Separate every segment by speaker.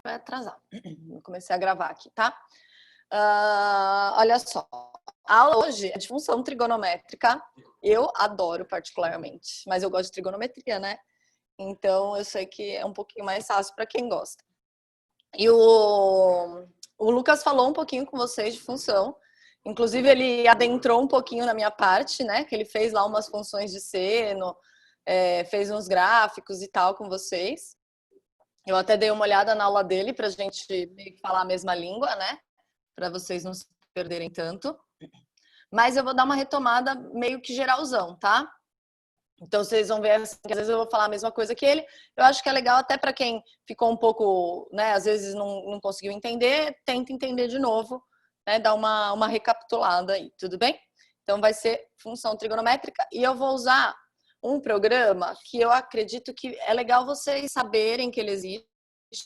Speaker 1: vai atrasar. Comecei a gravar aqui, tá? Olha só. A aula hoje é de função trigonométrica. Eu adoro particularmente, mas eu gosto de trigonometria, né? Então eu sei que é um pouquinho mais fácil para quem gosta. E o Lucas falou um pouquinho com vocês de função. Inclusive, ele adentrou um pouquinho na minha parte, né? Que ele fez lá umas funções de seno, fez uns gráficos e tal com vocês. Eu até dei uma olhada na aula dele para a gente meio que falar a mesma língua, né? Para vocês não se perderem tanto. Mas eu vou dar uma retomada meio que geralzão, tá? Então vocês vão ver assim, que às vezes eu vou falar a mesma coisa que ele. Eu acho que é legal até para quem ficou um pouco, né? Às vezes não conseguiu entender, tenta entender de novo, né? Dá uma recapitulada aí, tudo bem? Então vai ser função trigonométrica e eu vou usar um programa que eu acredito que é legal vocês saberem que ele existe,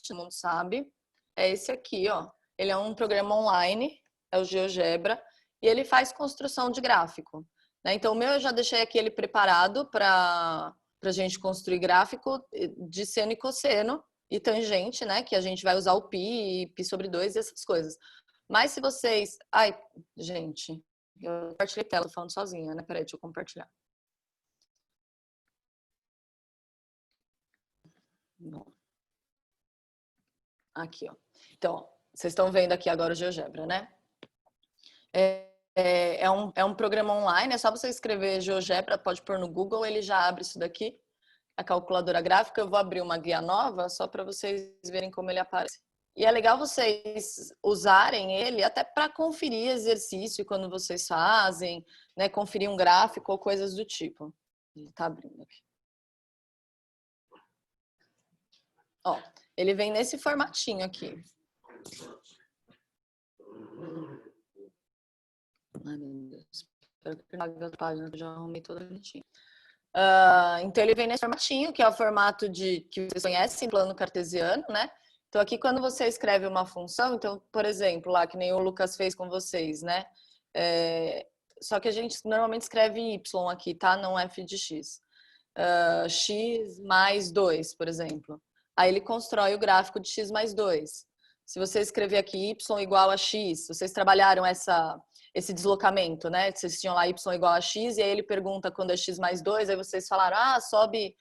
Speaker 1: todo mundo sabe. É esse aqui, ó. Ele é um programa online, é o GeoGebra, e ele faz construção de gráfico. Né? Então, o meu eu já deixei aqui ele preparado para a gente construir gráfico de seno e cosseno e tangente, né? Que a gente vai usar o π, π sobre 2 e essas coisas. Mas se vocês... Ai, gente, eu compartilhei tela, tô falando sozinha, né? Peraí, deixa eu compartilhar. Bom. Aqui, ó. Então, vocês estão vendo aqui agora o GeoGebra, né? É um programa online, é só você escrever GeoGebra, pode pôr no Google, ele já abre isso daqui, a calculadora gráfica. Eu vou abrir uma guia nova só para vocês verem como ele aparece. E é legal vocês usarem ele até para conferir exercício quando vocês fazem, né? Conferir um gráfico ou coisas do tipo. Ele tá abrindo aqui. Ó, ele vem nesse formatinho aqui. Ai, meu Deus. Espero que não haja página, que eu já arrumei toda bonitinha. Então, ele vem nesse formatinho, que é o formato que vocês conhecem, plano cartesiano, né? Então, aqui, quando você escreve uma função, então, por exemplo, lá, que nem o Lucas fez com vocês, né? Só que a gente normalmente escreve y aqui, tá? Não f de x. X mais 2, por exemplo. Aí ele constrói o gráfico de x mais 2. Se você escrever aqui y igual a x, vocês trabalharam esse deslocamento, né? Vocês tinham lá y igual a x, e aí ele pergunta quando é x mais 2, aí vocês falaram, sobe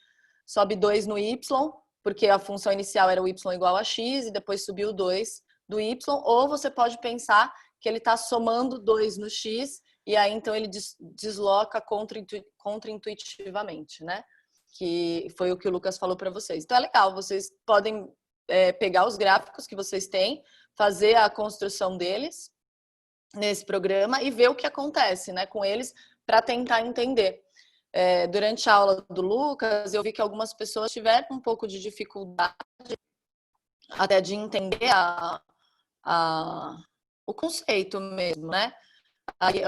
Speaker 1: 2 no y, porque a função inicial era o y igual a x, e depois subiu 2 do y, ou você pode pensar que ele está somando 2 no x, e aí então ele desloca contra-intuitivamente, né? Que foi o que o Lucas falou para vocês. Então é legal, vocês podem pegar os gráficos que vocês têm, fazer a construção deles nesse programa e ver o que acontece, né, com eles para tentar entender. Durante a aula do Lucas, eu vi que algumas pessoas tiveram um pouco de dificuldade até de entender o conceito mesmo, né? Aí,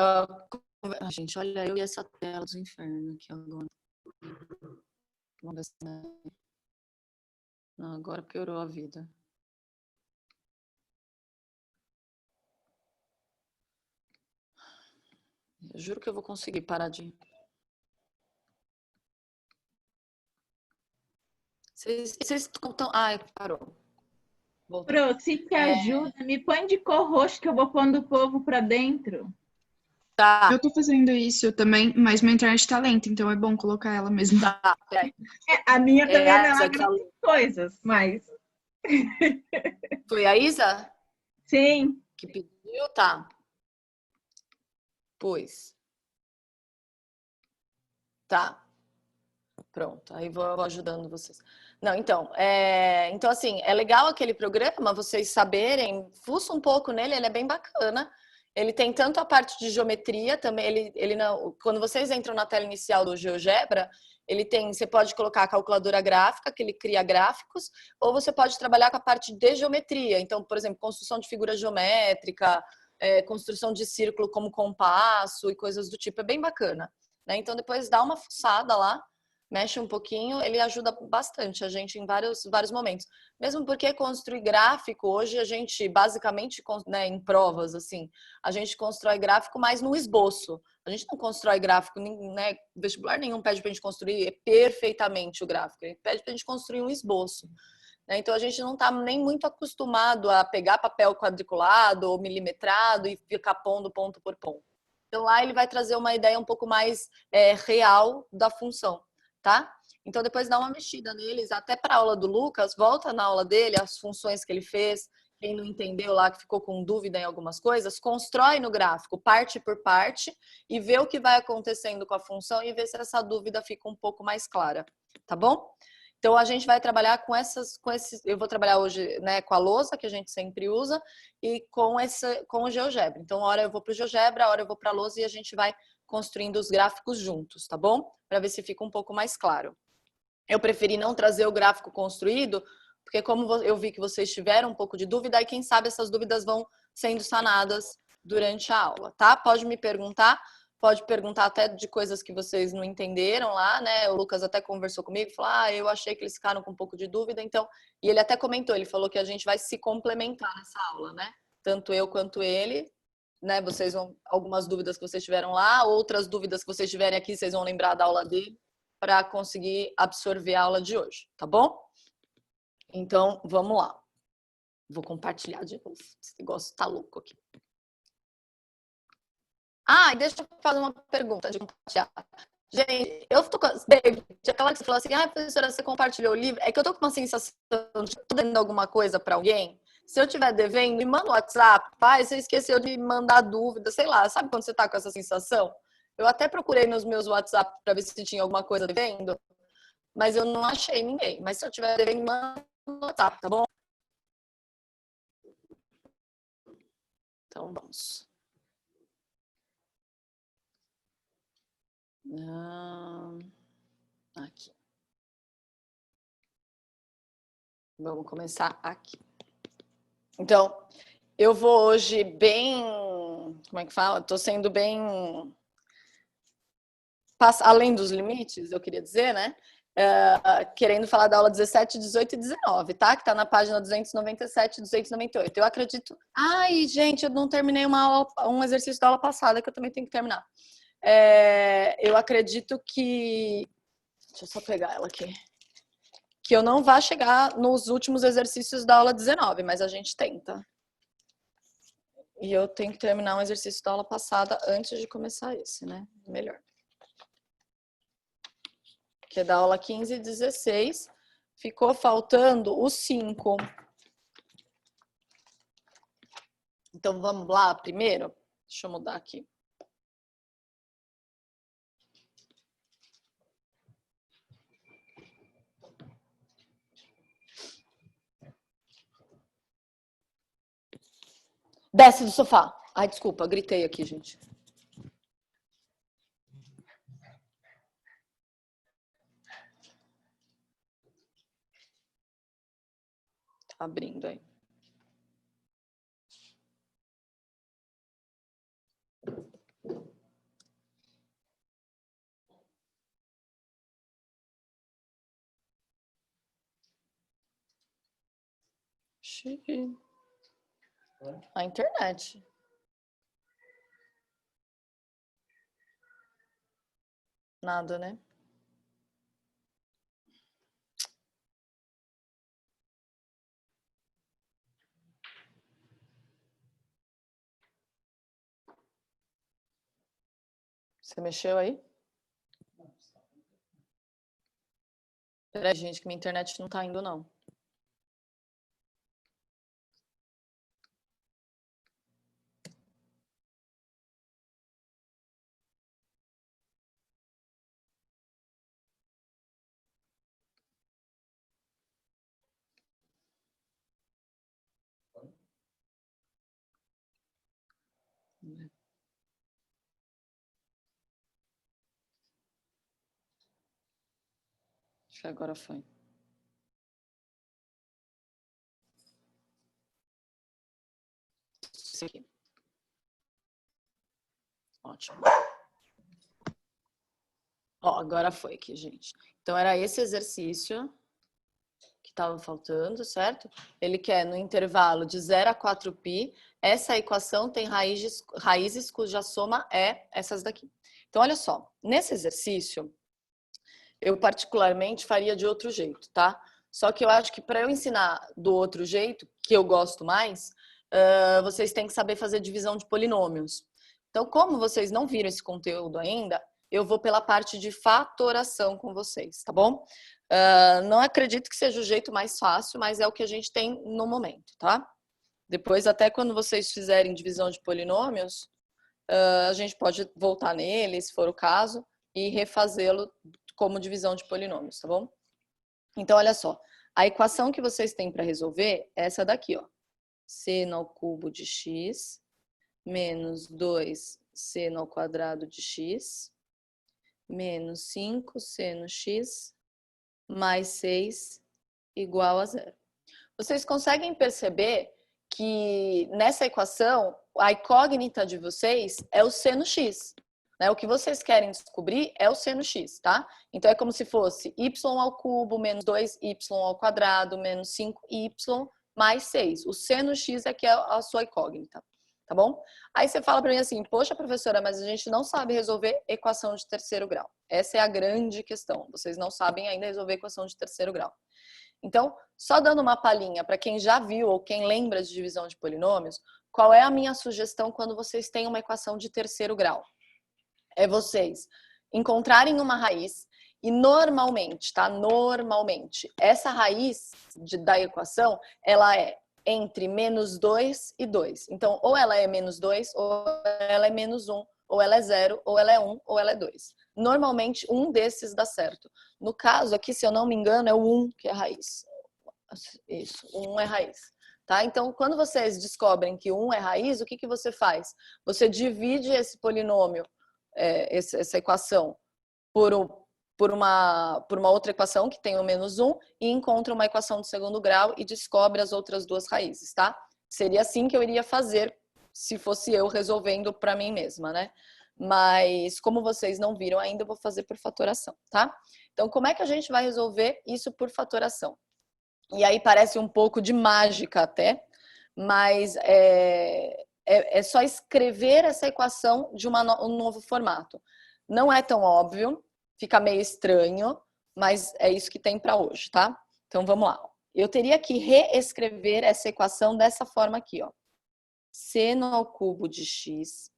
Speaker 1: gente, olha eu e essa tela dos infernos aqui agora. Vamos ver se... Não, agora piorou a vida. Eu juro que eu vou conseguir parar de... Vocês estão... Ai, parou. Voltou.
Speaker 2: Pro, se te ajuda, me põe de cor roxa que eu vou pondo o povo pra dentro.
Speaker 1: Tá.
Speaker 3: Eu tô fazendo isso também, mas minha internet tá lenta, então é bom colocar ela mesmo.
Speaker 1: Tá,
Speaker 2: a minha também não é grandes coisas, mas...
Speaker 1: Foi a Isa?
Speaker 2: Sim.
Speaker 1: Que pediu? Tá. Pois. Tá. Pronto, aí vou ajudando vocês. Não, então, então assim, é legal aquele programa, vocês saberem, fuça um pouco nele, ele é bem bacana. Ele tem tanto a parte de geometria também, ele não, quando vocês entram na tela inicial do GeoGebra, você pode colocar a calculadora gráfica, que ele cria gráficos, ou você pode trabalhar com a parte de geometria. Então, por exemplo, construção de figura geométrica, construção de círculo como compasso e coisas do tipo, é bem bacana. Né? Então, depois dá uma fuçada lá, mexe um pouquinho, ele ajuda bastante a gente em vários momentos. Mesmo porque construir gráfico, hoje a gente basicamente, né, em provas, assim, a gente constrói gráfico mais no esboço. A gente não constrói gráfico, né, vestibular nenhum pede pra gente construir perfeitamente o gráfico, ele pede pra gente construir um esboço. né? Então, a gente não está nem muito acostumado a pegar papel quadriculado ou milimetrado e ficar pondo ponto por ponto. Então, lá ele vai trazer uma ideia um pouco mais real da função, tá? Então, depois dá uma mexida neles, até para a aula do Lucas, volta na aula dele, as funções que ele fez, quem não entendeu lá, que ficou com dúvida em algumas coisas, constrói no gráfico, parte por parte, e vê o que vai acontecendo com a função e vê se essa dúvida fica um pouco mais clara, tá bom? Então, a gente vai trabalhar com esses, eu vou trabalhar hoje, né, com a lousa, que a gente sempre usa, e com o GeoGebra. Então, uma hora eu vou para o GeoGebra, a hora eu vou para a lousa e a gente vai construindo os gráficos juntos, tá bom? Para ver se fica um pouco mais claro. Eu preferi não trazer o gráfico construído, porque como eu vi que vocês tiveram um pouco de dúvida, aí quem sabe essas dúvidas vão sendo sanadas durante a aula, tá? Pode me perguntar. Pode perguntar até de coisas que vocês não entenderam lá, né? O Lucas até conversou comigo, falou, eu achei que eles ficaram com um pouco de dúvida, então... E ele até comentou, ele falou que a gente vai se complementar nessa aula, né? Tanto eu quanto ele, né? Vocês vão... Algumas dúvidas que vocês tiveram lá, outras dúvidas que vocês tiverem aqui, vocês vão lembrar da aula dele, para conseguir absorver a aula de hoje, tá bom? Então, vamos lá. Vou compartilhar de novo. Esse negócio tá louco aqui. E deixa eu fazer uma pergunta de compartilhar. Gente, eu tô com... David, aquela que você falou assim, professora, você compartilhou o livro. É que eu tô com uma sensação de que tô devendo alguma coisa para alguém. Se eu estiver devendo, me manda o WhatsApp. Você esqueceu de mandar dúvida, sei lá. Sabe quando você tá com essa sensação? Eu até procurei nos meus WhatsApp para ver se tinha alguma coisa devendo, mas eu não achei ninguém. Mas se eu estiver devendo, manda no WhatsApp, tá bom? Então, vamos. Aqui. Vamos começar aqui. Então, eu vou hoje bem... Como é que fala? Tô sendo bem... Além dos limites, eu queria dizer, né? Querendo falar da aula 17, 18 e 19, tá? Que tá na página 297 e 298. Eu acredito... gente, eu não terminei um exercício da aula passada que eu também tenho que terminar. Eu acredito que... Deixa eu só pegar ela aqui. Que eu não vá chegar nos últimos exercícios da aula 19, mas a gente tenta. E eu tenho que terminar um exercício da aula passada antes de começar esse, né? Melhor. Que é da aula 15 e 16. Ficou faltando o 5. Então, vamos lá primeiro? Deixa eu mudar aqui. Desce do sofá. Desculpa, gritei aqui, gente. Tá abrindo aí. Chique. A internet. Nada, né? Você mexeu aí? Peraí, gente, que minha internet não tá indo, não. Acho que agora foi. Isso aqui. Ótimo. Agora foi aqui, gente. Então, era esse exercício que estava faltando, certo? Ele quer no intervalo de 0 a 4π. Essa equação tem raízes cuja soma é essas daqui. Então, olha só. Nesse exercício, eu particularmente faria de outro jeito, tá? Só que eu acho que para eu ensinar do outro jeito, que eu gosto mais, vocês têm que saber fazer divisão de polinômios. Então, como vocês não viram esse conteúdo ainda, eu vou pela parte de fatoração com vocês, tá bom? Não acredito que seja o jeito mais fácil, mas é o que a gente tem no momento, tá? Depois, até quando vocês fizerem divisão de polinômios, a gente pode voltar nele, se for o caso, e refazê-lo como divisão de polinômios, tá bom? Então, olha só. A equação que vocês têm para resolver é essa daqui, ó. Seno ao cubo de x menos 2 seno ao quadrado de x menos 5 seno x mais 6 igual a 0. Vocês conseguem perceber que nessa equação a incógnita de vocês é o seno x. Né? O que vocês querem descobrir é o seno x, tá? Então é como se fosse y ao cubo menos 2y ao quadrado menos 5y mais 6. O seno x é que é a sua incógnita, tá bom? Aí você fala para mim assim, poxa professora, mas a gente não sabe resolver equação de terceiro grau. Essa é a grande questão. Vocês não sabem ainda resolver equação de terceiro grau. Então, só dando uma palhinha para quem já viu ou quem lembra de divisão de polinômios, qual é a minha sugestão quando vocês têm uma equação de terceiro grau? É vocês encontrarem uma raiz e normalmente, tá? Normalmente, essa raiz da equação, ela é entre menos 2 e 2. Então, ou ela é menos 2, ou ela é menos 1, ou ela é 0, ou ela é 1, ou ela é 2. Normalmente, um desses dá certo. No caso aqui, se eu não me engano, é o 1 que é a raiz. Isso, 1 é raiz. Tá? Então, quando vocês descobrem que 1 é raiz, o que você faz? Você divide esse polinômio, essa equação, por uma outra equação que tem o menos 1 e encontra uma equação de segundo grau e descobre as outras duas raízes, tá? Seria assim que eu iria fazer se fosse eu resolvendo para mim mesma, né? Mas como vocês não viram ainda, eu vou fazer por fatoração, tá? Então, como é que a gente vai resolver isso por fatoração? E aí parece um pouco de mágica até, mas é só escrever essa equação de um novo formato. Não é tão óbvio, fica meio estranho, mas é isso que tem para hoje, tá? Então vamos lá. Eu teria que reescrever essa equação dessa forma aqui, ó. Seno ao cubo de x.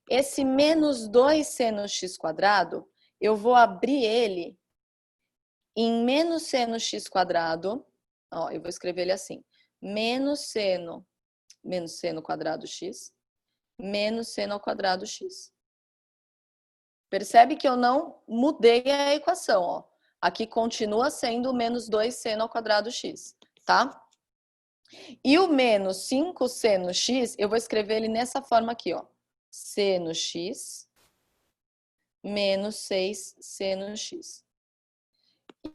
Speaker 1: Esse menos 2 seno x quadrado, eu vou abrir ele em menos seno x quadrado. Ó, eu vou escrever ele assim. Menos seno quadrado x, menos seno ao quadrado x. Percebe que eu não mudei a equação, ó. Aqui continua sendo menos 2 seno ao quadrado x, tá? E o menos 5 seno x, eu vou escrever ele nessa forma aqui, ó. Seno x menos 6 seno x.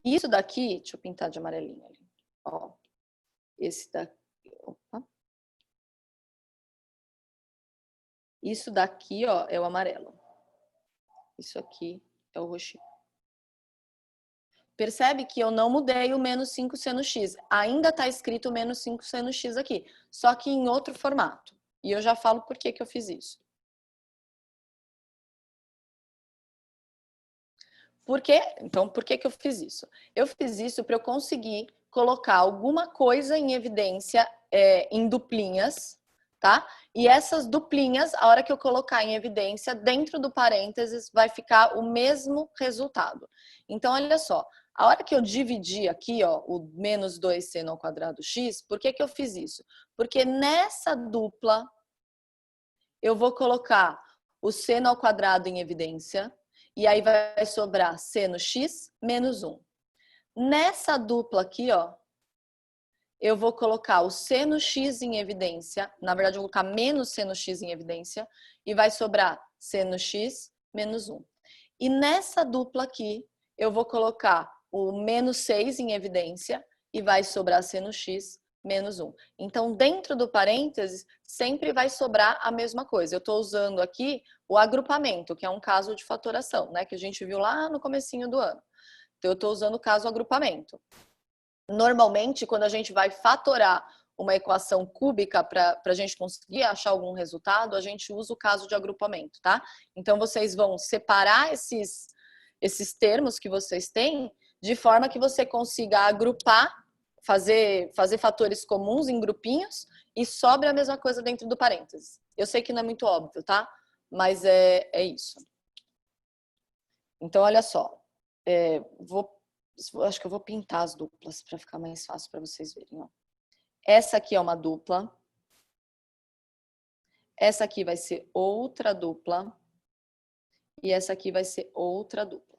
Speaker 1: Isso daqui, deixa eu pintar de amarelinho ali, ó. Esse daqui, opa. Isso daqui, ó, é o amarelo. Isso aqui é o roxinho. Percebe que eu não mudei o menos 5 seno x. Ainda está escrito menos 5 seno x aqui, só que em outro formato. E eu já falo por que eu fiz isso. Por quê? Então, por que eu fiz isso? Eu fiz isso para eu conseguir colocar alguma coisa em evidência em duplinhas, tá? E essas duplinhas, a hora que eu colocar em evidência, dentro do parênteses, vai ficar o mesmo resultado. Então, olha só, a hora que eu dividi aqui, ó, o menos 2 seno ao quadrado x, por que eu fiz isso? Porque nessa dupla, eu vou colocar o seno ao quadrado em evidência, e aí vai sobrar seno x menos 1. Nessa dupla aqui, ó, eu vou colocar o seno x em evidência, na verdade eu vou colocar menos seno x em evidência, e vai sobrar seno x menos 1. E nessa dupla aqui, eu vou colocar o menos 6 em evidência, e vai sobrar seno x menos 1. Então, dentro do parênteses, sempre vai sobrar a mesma coisa. Eu estou usando aqui o agrupamento, que é um caso de fatoração, né? Que a gente viu lá no comecinho do ano. Então, eu estou usando o caso agrupamento. Normalmente, quando a gente vai fatorar uma equação cúbica para a gente conseguir achar algum resultado, a gente usa o caso de agrupamento, tá? Então, vocês vão separar esses termos que vocês têm de forma que você consiga agrupar fazer fatores comuns em grupinhos e sobra a mesma coisa dentro do parênteses. Eu sei que não é muito óbvio, tá? Mas é isso. Então, olha só. Acho que eu vou pintar as duplas para ficar mais fácil para vocês verem. Ó. Essa aqui é uma dupla. Essa aqui vai ser outra dupla. E essa aqui vai ser outra dupla.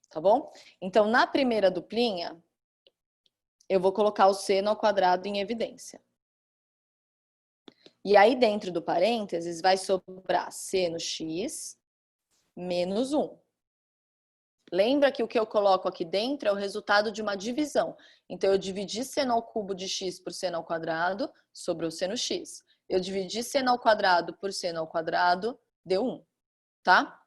Speaker 1: Tá bom? Então, na primeira duplinha, eu vou colocar o seno ao quadrado em evidência. E aí, dentro do parênteses, vai sobrar seno x menos 1. Lembra que o que eu coloco aqui dentro é o resultado de uma divisão. Então, eu dividi seno ao cubo de x por seno ao quadrado, sobrou seno x. Eu dividi seno ao quadrado por seno ao quadrado, deu 1. Tá?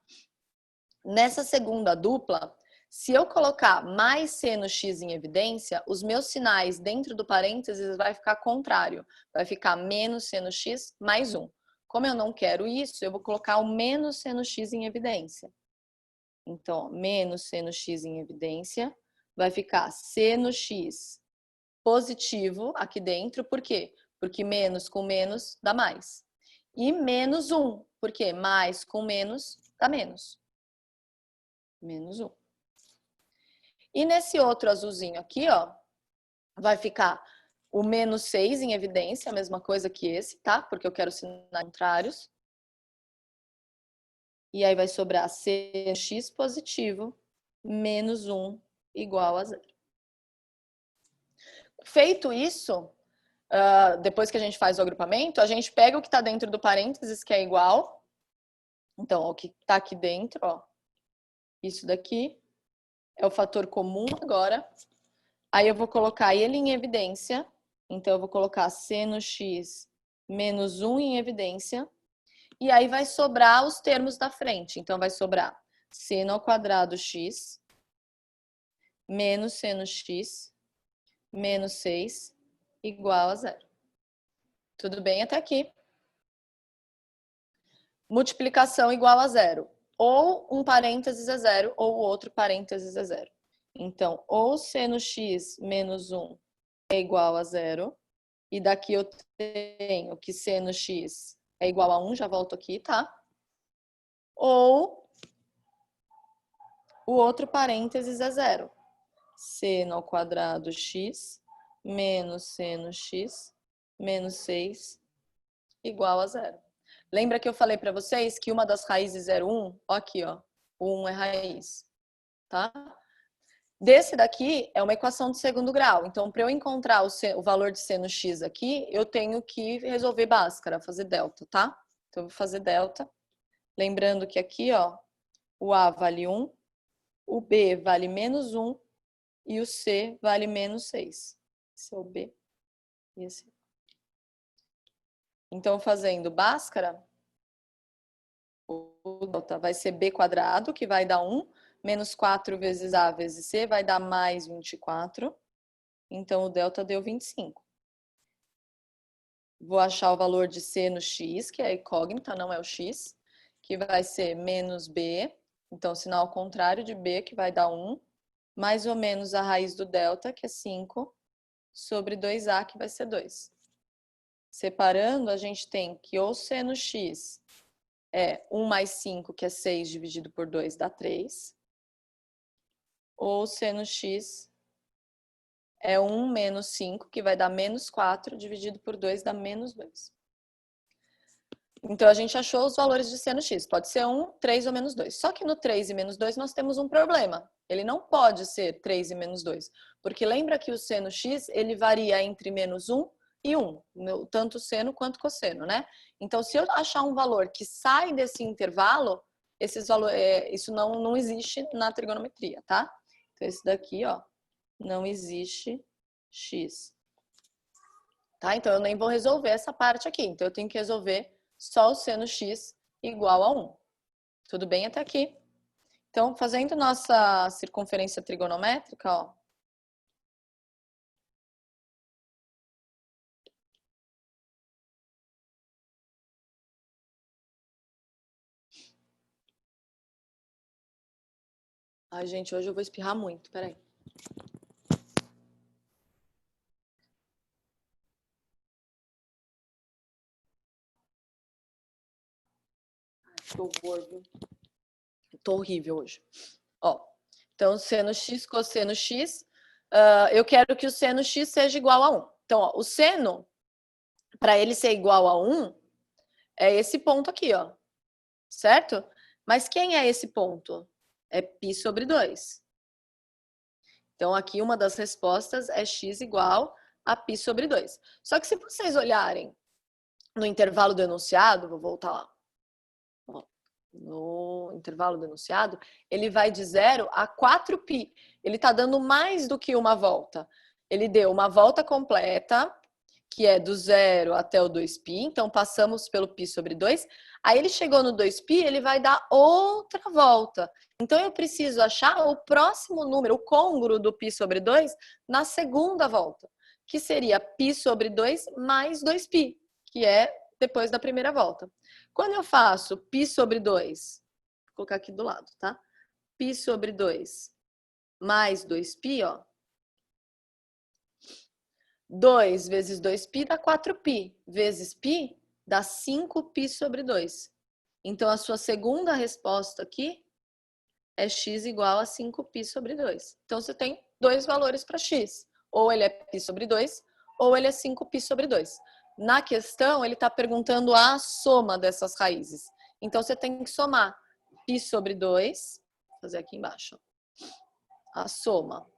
Speaker 1: Nessa segunda dupla, se eu colocar mais seno x em evidência, os meus sinais dentro do parênteses vai ficar contrário. Vai ficar menos seno x mais 1. Como eu não quero isso, eu vou colocar o menos seno x em evidência. Então, menos seno x em evidência, vai ficar seno x positivo aqui dentro. Por quê? Porque menos com menos dá mais. E menos 1, porque mais com menos dá menos. Menos 1. E nesse outro azulzinho aqui, ó, vai ficar o menos 6 em evidência, a mesma coisa que esse, tá? Porque eu quero sinais contrários. E aí vai sobrar x positivo menos 1 igual a 0. Feito isso, depois que a gente faz o agrupamento, a gente pega o que está dentro do parênteses, que é igual. Então, o que está aqui dentro, ó, isso daqui é o fator comum agora. Aí eu vou colocar ele em evidência. Então, eu vou colocar seno x menos 1 em evidência. E aí vai sobrar os termos da frente. Então, vai sobrar seno ao quadrado x menos seno x menos 6 igual a 0. Tudo bem até aqui? Multiplicação igual a 0. Ou um parênteses é 0, ou o outro parênteses é 0. Então, ou seno x menos 1 é igual a 0. E daqui eu tenho que seno x é igual a 1, já volto aqui, tá? Ou o outro parênteses é 0. Seno ao quadrado x menos seno x menos 6 igual a 0. Lembra que eu falei para vocês que uma das raízes era 1? Ó aqui, ó. O 1 é raiz, tá? Desse daqui é uma equação de segundo grau. Então, para eu encontrar o valor de seno x aqui, eu tenho que resolver Bhaskara, fazer delta, tá? Então, eu vou fazer delta. Lembrando que aqui, ó, o A vale 1, o B vale menos 1 e o C vale menos 6. Esse é o B e esse. Então, fazendo Bhaskara, o delta vai ser B quadrado, que vai dar 1, menos 4 vezes A vezes C vai dar mais 24. Então, o delta deu 25. Vou achar o valor de C no x, que é a incógnita, não é o x, que vai ser menos B. Então, sinal ao contrário de B, que vai dar 1, mais ou menos a raiz do delta, que é 5, sobre 2A, que vai ser 2. Separando, a gente tem que ou seno x é 1 mais 5, que é 6, dividido por 2, dá 3. Ou seno x é 1 menos 5, que vai dar menos 4, dividido por 2, dá menos 2. Então, a gente achou os valores de seno x. Pode ser 1, 3 ou menos 2. Só que no 3 e menos 2 nós temos um problema. Ele não pode ser 3 e menos 2. Porque lembra que o seno x ele varia entre menos 1 e 1. Tanto seno quanto cosseno, né? Então, se eu achar um valor que sai desse intervalo, isso não existe na trigonometria, tá? Então, esse daqui, ó, não existe x. Tá? Então, eu nem vou resolver essa parte aqui. Então, eu tenho que resolver só o seno x igual a 1. Tudo bem até aqui? Então, fazendo nossa circunferência trigonométrica, ó. Ai, gente, hoje eu vou espirrar muito, peraí. Que horror, viu? Tô horrível hoje. Ó, então, seno x, cosseno x, eu quero que o seno x seja igual a 1. Então, ó, o seno, para ele ser igual a 1, é esse ponto aqui, ó. Certo? Mas quem é esse ponto? É π sobre 2. Então, aqui uma das respostas é x igual a π sobre 2. Só que se vocês olharem no intervalo do enunciado, vou voltar lá. Ó, no intervalo do enunciado, ele vai de 0 a 4π. Ele está dando mais do que uma volta. Ele deu uma volta completa, que é do 0 até o 2π, então passamos pelo π sobre 2. Aí ele chegou no 2π, ele vai dar outra volta. Então eu preciso achar o próximo número, o côngruo do π sobre 2, na segunda volta, que seria π sobre 2 mais 2π, que é depois da primeira volta. Quando eu faço π sobre 2, vou colocar aqui do lado, tá? π sobre 2 mais 2π, ó. 2 vezes 2π dá 4π, vezes π dá 5π sobre 2. Então, a sua segunda resposta aqui é x igual a 5π sobre 2. Então, você tem dois valores para x. Ou ele é π sobre 2, ou ele é 5π sobre 2. Na questão, ele está perguntando a soma dessas raízes. Então, você tem que somar π sobre 2, vou fazer aqui embaixo. A soma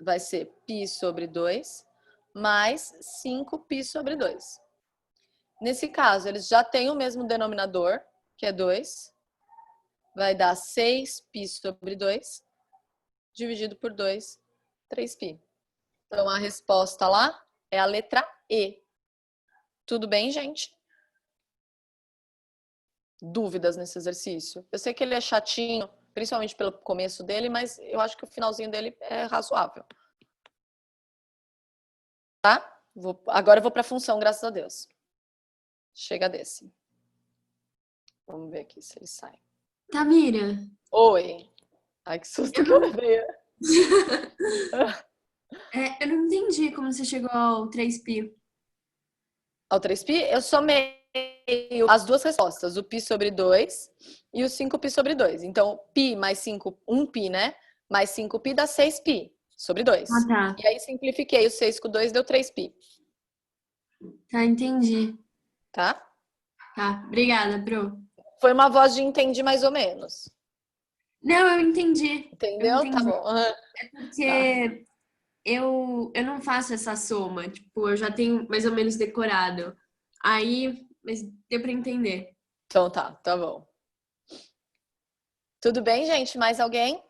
Speaker 1: vai ser π sobre 2 mais 5π sobre 2. Nesse caso, eles já têm o mesmo denominador, que é 2. Vai dar 6π sobre 2, dividido por 2, 3π. Então, a resposta lá é a letra E. Tudo bem, gente? Dúvidas nesse exercício? Eu sei que ele é chatinho, principalmente pelo começo dele, mas eu acho que o finalzinho dele é razoável. Tá? Agora eu vou para a função, graças a Deus. Chega desse. Vamos ver aqui se ele sai.
Speaker 3: Tamira.
Speaker 1: Oi. Ai, que susto que eu levei.
Speaker 3: Eu não entendi como você chegou ao 3π.
Speaker 1: Ao 3π, eu somei as duas respostas, o π sobre 2 e o 5π sobre 2. Então, π mais 5, 1π, né? Mais 5π dá 6π sobre 2.
Speaker 3: Ah, tá.
Speaker 1: E aí simplifiquei o 6 com 2, deu 3π.
Speaker 3: Tá, entendi.
Speaker 1: Tá?
Speaker 3: Tá, obrigada, Bru.
Speaker 1: Foi uma voz de entendi mais ou menos.
Speaker 3: Não, eu entendi.
Speaker 1: Entendeu?
Speaker 3: Eu entendi.
Speaker 1: Tá bom.
Speaker 3: Porque eu não faço essa soma. Tipo, eu já tenho mais ou menos decorado. Aí, mas deu pra entender.
Speaker 1: Então tá bom. Tudo bem, gente? Mais alguém?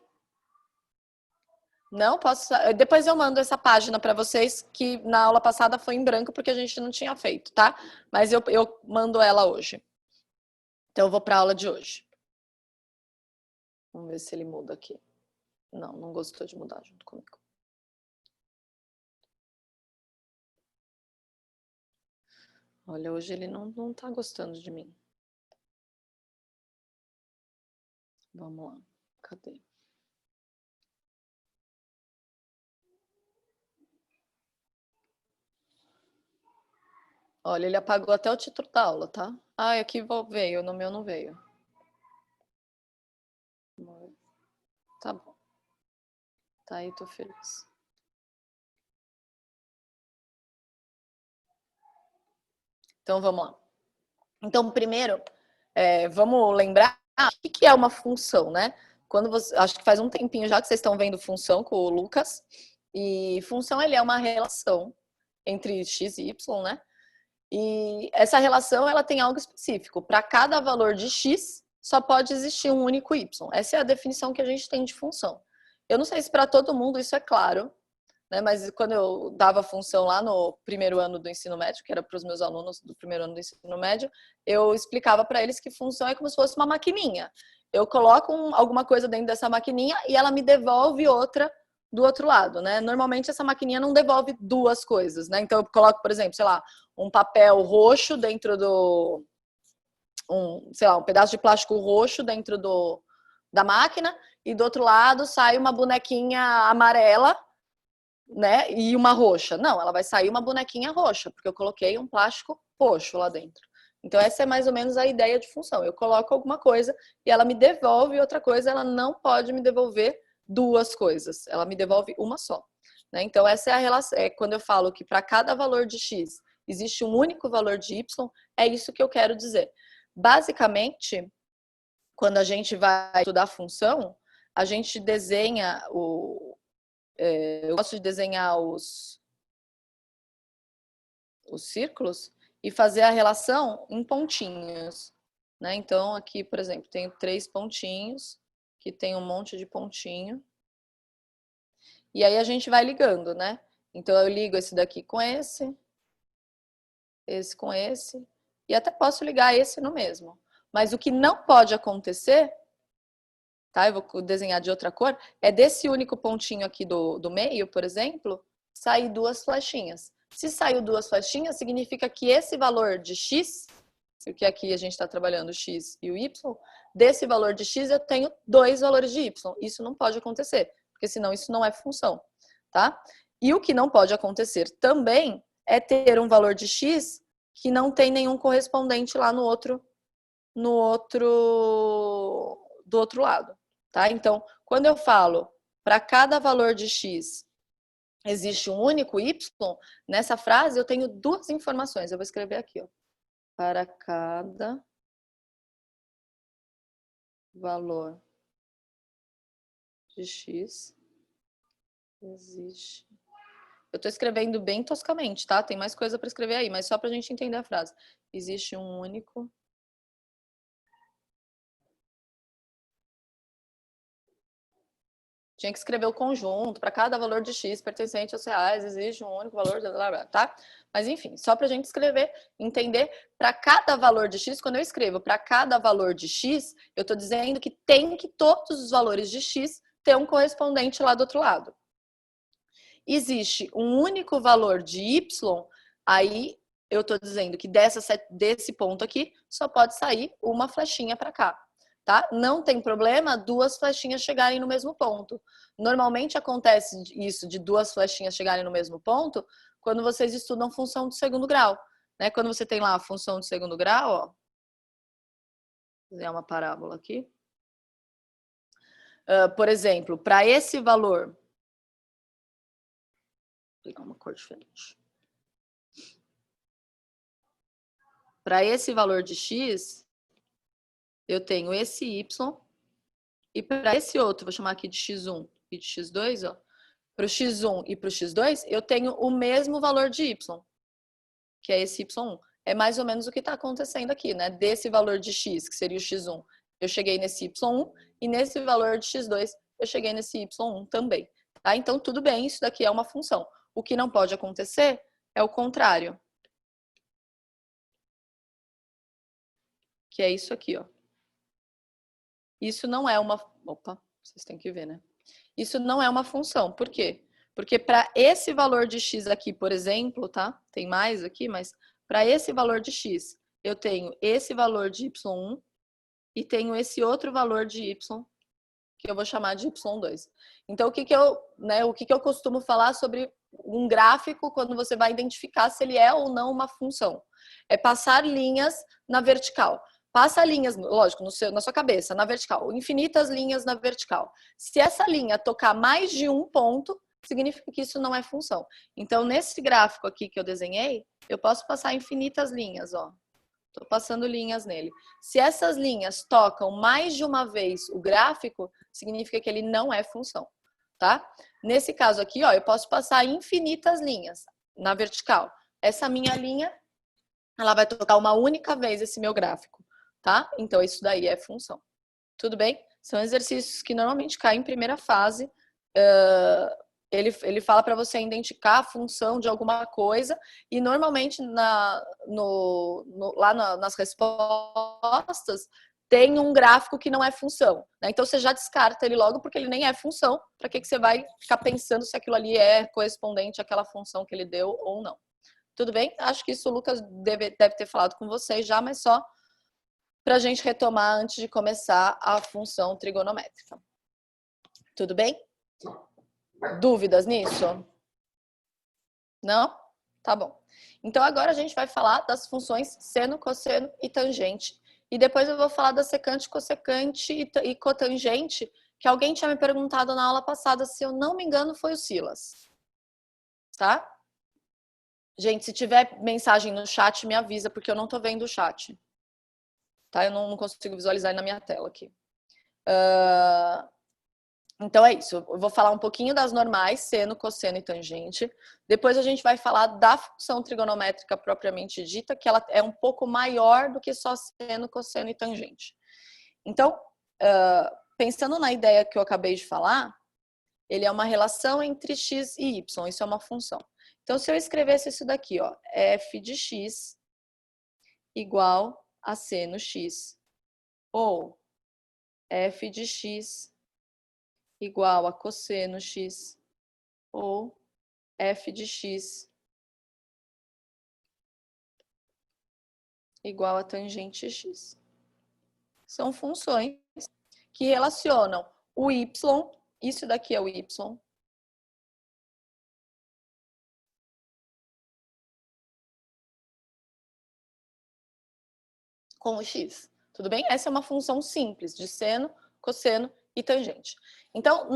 Speaker 1: Não posso. Depois eu mando essa página para vocês, que na aula passada foi em branco porque a gente não tinha feito, tá? Mas eu mando ela hoje. Então eu vou para a aula de hoje. Vamos ver se ele muda aqui. Não gostou de mudar junto comigo. Olha, hoje ele não tá gostando de mim. Vamos lá. Cadê? Olha, ele apagou até o título da aula, tá? Ah, aqui veio, no meu não veio. Tá bom. Tá aí, tô feliz. Então, vamos lá. Então, primeiro, vamos lembrar o que é uma função, né? Acho que faz um tempinho já que vocês estão vendo função com o Lucas. E função, ele é uma relação entre x e y, né? E essa relação, ela tem algo específico. Para cada valor de x, só pode existir um único y. Essa é a definição que a gente tem de função. Eu não sei se para todo mundo isso é claro, né? Mas quando eu dava função lá no primeiro ano do ensino médio, que era para os meus alunos do primeiro ano do ensino médio, eu explicava para eles que função é como se fosse uma maquininha. Eu coloco alguma coisa dentro dessa maquininha e ela me devolve outra do outro lado, né? Normalmente essa maquininha não devolve duas coisas, né? Então eu coloco, por exemplo, sei lá, um papel roxo dentro do... um pedaço de plástico roxo dentro da máquina e do outro lado sai uma bonequinha amarela, né? E uma roxa. Não, ela vai sair uma bonequinha roxa, porque eu coloquei um plástico roxo lá dentro. Então, essa é mais ou menos a ideia de função. Eu coloco alguma coisa e ela me devolve outra coisa, ela não pode me devolver duas coisas, ela me devolve uma só. Né? Então, essa é a relação. É quando eu falo que para cada valor de x existe um único valor de y, é isso que eu quero dizer. Basicamente, quando a gente vai estudar função, a gente desenha eu gosto de desenhar os círculos e fazer a relação em pontinhos. Né? Então, aqui, por exemplo, tenho 3 pontinhos, que tem um monte de pontinho. E aí a gente vai ligando, né? Então, eu ligo esse daqui com esse com esse, e até posso ligar esse no mesmo. Mas o que não pode acontecer, tá? Eu vou desenhar de outra cor, é desse único pontinho aqui do meio, por exemplo, sair 2 flechinhas. Se saiu 2 flechinhas, significa que esse valor de x, porque aqui a gente está trabalhando o x e o y, desse valor de x eu tenho 2 valores de y. Isso não pode acontecer, porque senão isso não é função, tá? E o que não pode acontecer também é ter um valor de x que não tem nenhum correspondente lá do outro lado, tá? Então, quando eu falo para cada valor de x existe um único y, nessa frase eu tenho 2 informações. Eu vou escrever aqui, ó. Para cada valor de x existe. Eu tô escrevendo bem toscamente, tá? Tem mais coisa para escrever aí, mas só pra gente entender a frase. Existe um único tinha que escrever o conjunto, para cada valor de x pertencente aos reais, existe um único valor, tá? Mas enfim, só para a gente escrever, entender, para cada valor de x, quando eu escrevo para cada valor de x, eu estou dizendo que tem que todos os valores de x ter um correspondente lá do outro lado. Existe um único valor de y, aí eu estou dizendo que desse ponto aqui só pode sair uma flechinha para cá. Tá? Não tem problema 2 flechinhas chegarem no mesmo ponto. Normalmente acontece isso de 2 flechinhas chegarem no mesmo ponto quando vocês estudam função de segundo grau. Né? Quando você tem lá a função de segundo grau, ó, vou fazer uma parábola aqui. Por exemplo, para esse valor, vou pegar uma cor diferente. Para esse valor de x, eu tenho esse y, e para esse outro, vou chamar aqui de x1 e de x2, ó, para o x1 e para o x2, eu tenho o mesmo valor de y, que é esse y1. É mais ou menos o que está acontecendo aqui, né? Desse valor de x, que seria o x1, eu cheguei nesse y1, e nesse valor de x2, eu cheguei nesse y1 também. Tá? Então, tudo bem, isso daqui é uma função. O que não pode acontecer é o contrário. Que é isso aqui, ó. Isso não é uma... Opa, vocês têm que ver, né? Isso não é uma função. Por quê? Porque para esse valor de x aqui, por exemplo, tá? Tem mais aqui, mas para esse valor de x, eu tenho esse valor de y1 e tenho esse outro valor de y, que eu vou chamar de y2. Então, o que eu costumo falar sobre um gráfico quando você vai identificar se ele é ou não uma função? É passar linhas na vertical. Passa linhas, lógico, na sua cabeça, na vertical. Infinitas linhas na vertical. Se essa linha tocar mais de um ponto, significa que isso não é função. Então, nesse gráfico aqui que eu desenhei, eu posso passar infinitas linhas, ó. Estou passando linhas nele. Se essas linhas tocam mais de uma vez o gráfico, significa que ele não é função, tá? Nesse caso aqui, ó, eu posso passar infinitas linhas na vertical. Essa minha linha, ela vai tocar uma única vez esse meu gráfico. Tá? Então, isso daí é função. Tudo bem? São exercícios que normalmente caem em primeira fase. Ele fala para você identificar a função de alguma coisa e normalmente nas respostas tem um gráfico que não é função. Né? Então, você já descarta ele logo porque ele nem é função. Para que você vai ficar pensando se aquilo ali é correspondente àquela função que ele deu ou não? Tudo bem? Acho que isso o Lucas deve ter falado com vocês já, mas só para a gente retomar antes de começar a função trigonométrica. Tudo bem? Dúvidas nisso? Não? Tá bom. Então, agora a gente vai falar das funções seno, cosseno e tangente. E depois eu vou falar da secante, cossecante e cotangente, que alguém tinha me perguntado na aula passada, se eu não me engano, foi o Silas. Tá? Gente, se tiver mensagem no chat, me avisa, porque eu não tô vendo o chat. Tá? Eu não consigo visualizar aí na minha tela aqui. Então é isso. Eu vou falar um pouquinho das normais, seno, cosseno e tangente. Depois a gente vai falar da função trigonométrica propriamente dita, que ela é um pouco maior do que só seno, cosseno e tangente. Então, pensando na ideia que eu acabei de falar, ele é uma relação entre x e y. Isso é uma função. Então, se eu escrevesse isso daqui, ó, f de x igual a seno x, ou f de x igual a cosseno x, ou f de x igual a tangente x. São funções que relacionam o y, isso daqui é o y, com o x. Tudo bem? Essa é uma função simples de seno, cosseno e tangente. Então,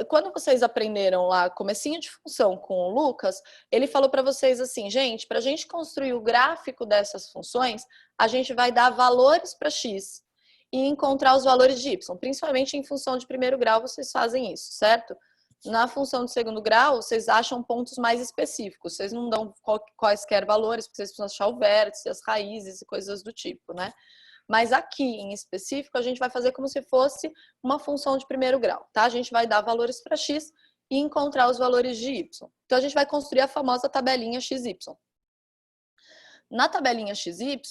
Speaker 1: quando vocês aprenderam lá comecinho de função com o Lucas, ele falou para vocês assim, gente, para a gente construir o gráfico dessas funções, a gente vai dar valores para x e encontrar os valores de y. Principalmente em função de primeiro grau, vocês fazem isso, certo? Na função de segundo grau, vocês acham pontos mais específicos. Vocês não dão quaisquer valores, porque vocês precisam achar o vértice, as raízes e coisas do tipo, né? Mas aqui, em específico, a gente vai fazer como se fosse uma função de primeiro grau, tá? A gente vai dar valores para x e encontrar os valores de y. Então, a gente vai construir a famosa tabelinha XY. Na tabelinha XY,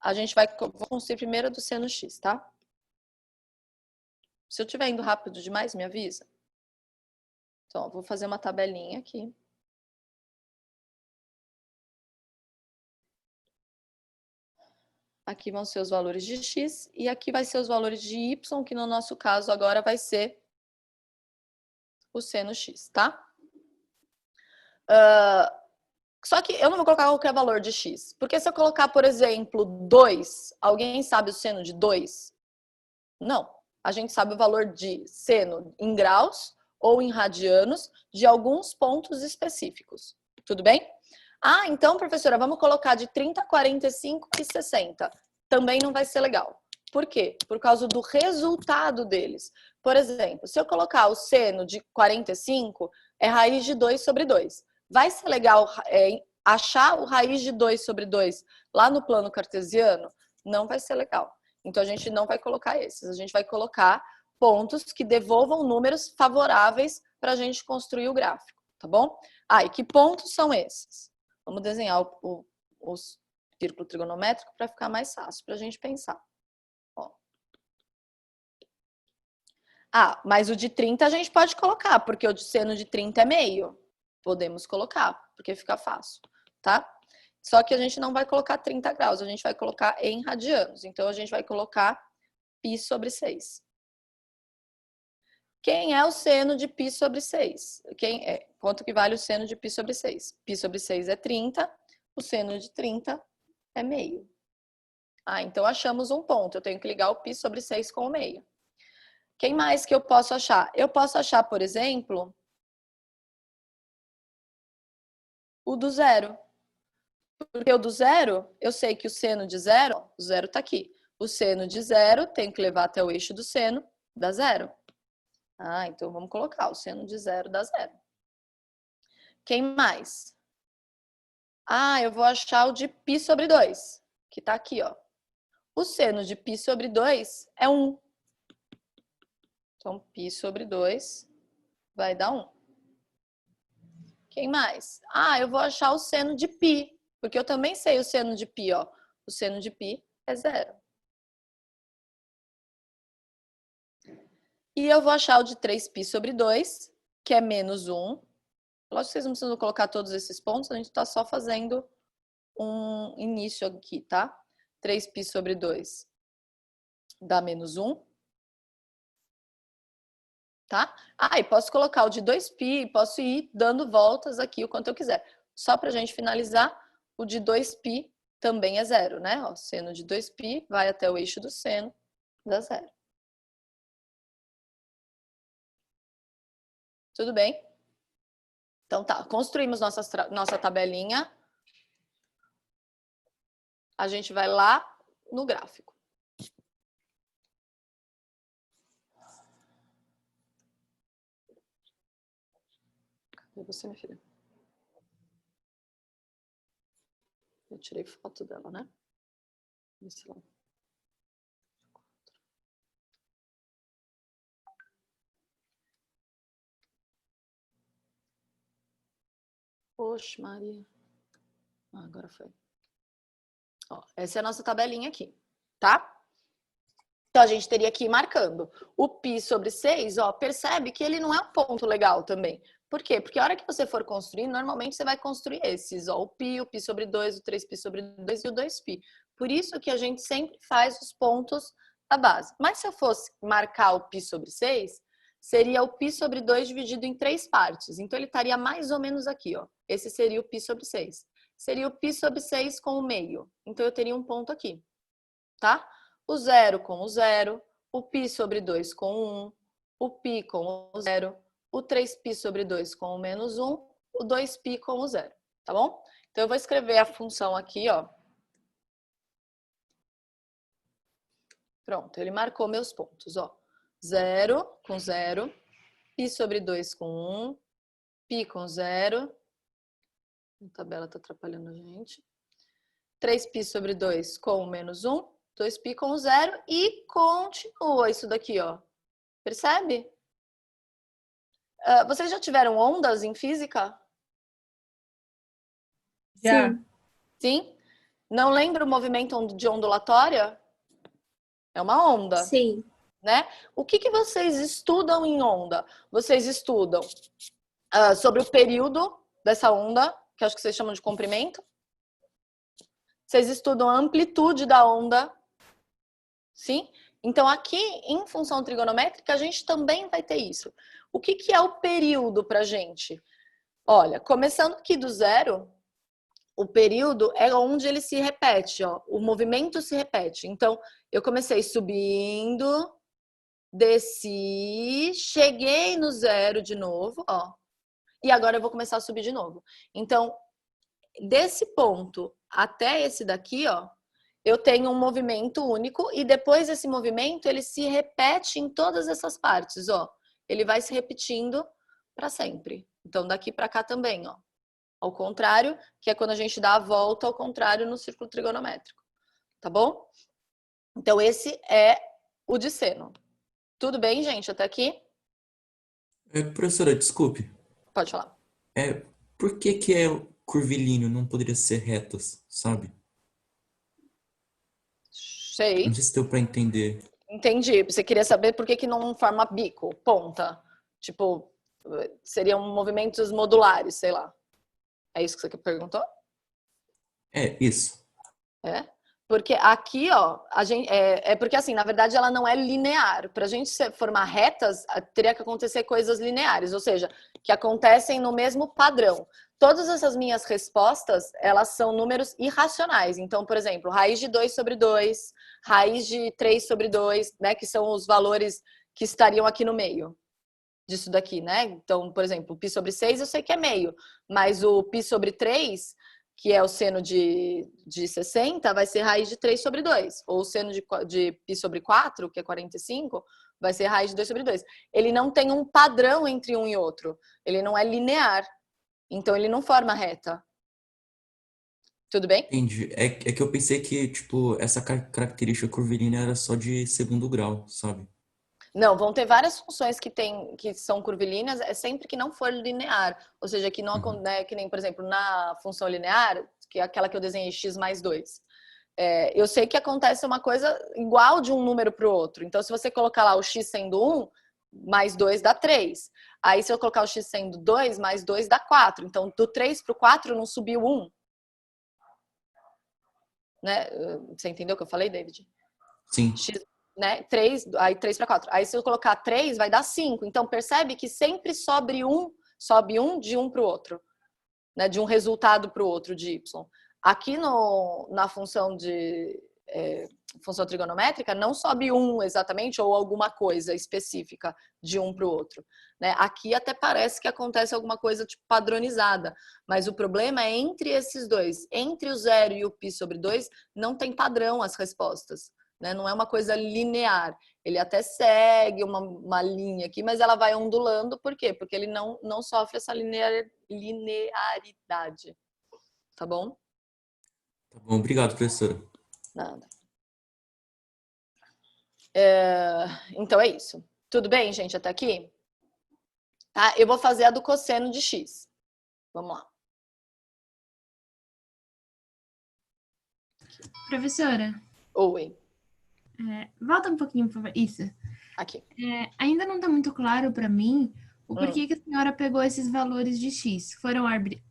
Speaker 1: a gente vai construir primeiro a do seno x, tá? Se eu estiver indo rápido demais, me avisa. Então, eu vou fazer uma tabelinha aqui. Aqui vão ser os valores de x e aqui vai ser os valores de y, que no nosso caso agora vai ser o seno x, tá? Só que eu não vou colocar qualquer valor de x. Porque se eu colocar, por exemplo, 2, alguém sabe o seno de 2? Não. A gente sabe o valor de seno em graus ou em radianos de alguns pontos específicos. Tudo bem? Ah, então, professora, vamos colocar de 30, 45 e 60. Também não vai ser legal. Por quê? Por causa do resultado deles. Por exemplo, se eu colocar o seno de 45, é raiz de 2 sobre 2. Vai ser legal achar o raiz de 2 sobre 2 lá no plano cartesiano? Não vai ser legal. Então, a gente não vai colocar esses. A gente vai colocar pontos que devolvam números favoráveis para a gente construir o gráfico, tá bom? Ah, e que pontos são esses? Vamos desenhar o círculo trigonométrico para ficar mais fácil para a gente pensar. Ó. Ah, mas o de 30 a gente pode colocar, porque o de seno de 30 é meio. Podemos colocar, porque fica fácil, tá? Só que a gente não vai colocar 30 graus, a gente vai colocar em radianos. Então, a gente vai colocar π sobre 6. Quem é o seno de π sobre 6? Quanto que vale o seno de π sobre 6? Π sobre 6 é 30, o seno de 30 é meio. Ah, então achamos um ponto. Eu tenho que ligar o π sobre 6 com o meio. Quem mais que eu posso achar? Eu posso achar, por exemplo, o do zero. Porque o do zero, eu sei que o seno de zero, o zero está aqui. O seno de zero, tenho que levar até o eixo do seno, dá zero. Ah, então vamos colocar o seno de zero dá zero. Quem mais? Ah, eu vou achar o de π sobre 2, que está aqui, ó. O seno de π sobre 2 é 1. Então, π sobre 2 vai dar 1. Quem mais? Ah, eu vou achar o seno de π, porque eu também sei o seno de π, ó. O seno de π é 0. E eu vou achar o de 3π sobre 2, que é menos 1. Lógico que vocês não precisam colocar todos esses pontos, a gente está só fazendo um início aqui, tá? 3π sobre 2 dá menos 1. Tá? Ah, e posso colocar o de 2π, posso ir dando voltas aqui o quanto eu quiser. Só para a gente finalizar, o de 2π também é zero, né? Ó, seno de 2π vai até o eixo do seno, dá zero. Tudo bem? Então tá, construímos nossa tabelinha. A gente vai lá no gráfico. Cadê você, minha filha? Eu tirei foto dela, né? Esse lá. Poxa, Maria. Ah, agora foi. Ó, essa é a nossa tabelinha aqui, tá? Então, a gente teria que ir marcando. O π sobre 6, ó, percebe que ele não é um ponto legal também. Por quê? Porque a hora que você for construir, normalmente você vai construir esses, ó, o π sobre 2, o 3π sobre 2 e o 2π. Por isso que a gente sempre faz os pontos da base. Mas se eu fosse marcar o π sobre 6, seria o π sobre 2 dividido em 3 partes. Então, ele estaria mais ou menos aqui, ó. Esse seria o π sobre 6. Seria o π sobre 6 com o meio. Então, eu teria um ponto aqui, tá? O 0 com o 0, o π sobre 2 com 1, o π com o 0, o 3π sobre 2 com o menos 1, o 2π com o 0, tá bom? Então, eu vou escrever a função aqui, ó. Pronto, ele marcou meus pontos, ó. 0 com 0, π sobre 2 com 1, π com 0. A tabela tá atrapalhando a gente. 3π sobre 2 com o menos 1, 2π com 0 e continua isso daqui, ó. Percebe? Vocês já tiveram ondas em física?
Speaker 2: Já.
Speaker 3: Sim.
Speaker 1: Sim? Não lembra o movimento de ondulatória? É uma onda,
Speaker 3: Sim.
Speaker 1: né? O que vocês estudam em onda? Vocês estudam sobre o período dessa onda, que acho que vocês chamam de comprimento. Vocês estudam a amplitude da onda. Sim? Então, aqui, em função trigonométrica, a gente também vai ter isso. O que é o período para a gente? Olha, começando aqui do 0, o período é onde ele se repete, ó. O movimento se repete. Então, eu comecei subindo, desci, cheguei no 0 de novo, ó. E agora eu vou começar a subir de novo. Então, desse ponto até esse daqui, ó, eu tenho um movimento único e depois esse movimento ele se repete em todas essas partes, ó. Ele vai se repetindo para sempre. Então daqui para cá também, ó. Ao contrário, que é quando a gente dá a volta ao contrário no círculo trigonométrico. Tá bom? Então esse é o de seno. Tudo bem, gente, até aqui?
Speaker 4: Professora, desculpe.
Speaker 1: Pode falar.
Speaker 4: Por que é curvilíneo, não poderia ser retas, sabe?
Speaker 1: Sei.
Speaker 4: Não sei se deu para entender.
Speaker 1: Entendi. Você queria saber por que não forma bico, ponta. Tipo, seriam movimentos modulares, sei lá. É isso que você perguntou?
Speaker 4: Isso.
Speaker 1: É? Porque aqui, ó, porque assim, na verdade, ela não é linear. Para a gente formar retas, teria que acontecer coisas lineares, ou seja, que acontecem no mesmo padrão. Todas essas minhas respostas, elas são números irracionais. Então, por exemplo, raiz de 2 sobre 2, raiz de 3 sobre 2, né, que são os valores que estariam aqui no meio disso daqui, né? Então, por exemplo, o π sobre 6 eu sei que é meio, mas o π sobre 3, que é o seno de 60, vai ser raiz de 3 sobre 2. Ou o seno de π sobre 4, que é 45, vai ser raiz de 2 sobre 2. Ele não tem um padrão entre um e outro. Ele não é linear. Então, ele não forma reta. Tudo bem?
Speaker 4: Entendi. É que eu pensei que, tipo, essa característica curvilínea era só de segundo grau, sabe?
Speaker 1: Não, vão ter várias funções que são curvilíneas, é sempre que não for linear. Ou seja, que não né, que nem, por exemplo, na função linear, que é aquela que eu desenhei x mais 2. Eu sei que acontece uma coisa igual de um número para o outro. Então, se você colocar lá o x sendo 1, mais 2 dá 3. Aí, se eu colocar o x sendo 2, mais 2 dá 4. Então, do 3 para o 4 não subiu 1. Né? Você entendeu o que eu falei, David?
Speaker 4: Sim.
Speaker 1: X, né? 3, aí 3 para 4. Aí se eu colocar 3, vai dar 5. Então percebe que sempre sobe um de um para o outro. né, de um resultado para o outro de y. Aqui na função função trigonométrica, não sobe um exatamente ou alguma coisa específica de um para o outro, né? Aqui até parece que acontece alguma coisa tipo padronizada, mas o problema é entre esses dois. Entre o 0 e o π sobre 2, não tem padrão as respostas, né? Não é uma coisa linear. Ele até segue uma linha aqui, mas ela vai ondulando. Por quê? Porque ele não sofre essa linearidade. Tá bom?
Speaker 4: Tá bom, obrigado, professora.
Speaker 1: Nada. Então é isso. Tudo bem, gente, até aqui? Tá? Eu vou fazer a do cosseno de x. Vamos lá.
Speaker 2: Professora,
Speaker 1: Oi,
Speaker 2: volta um pouquinho para isso.
Speaker 1: aqui.
Speaker 2: Ainda não está muito claro para mim o porquê que a senhora pegou esses valores de x. Foram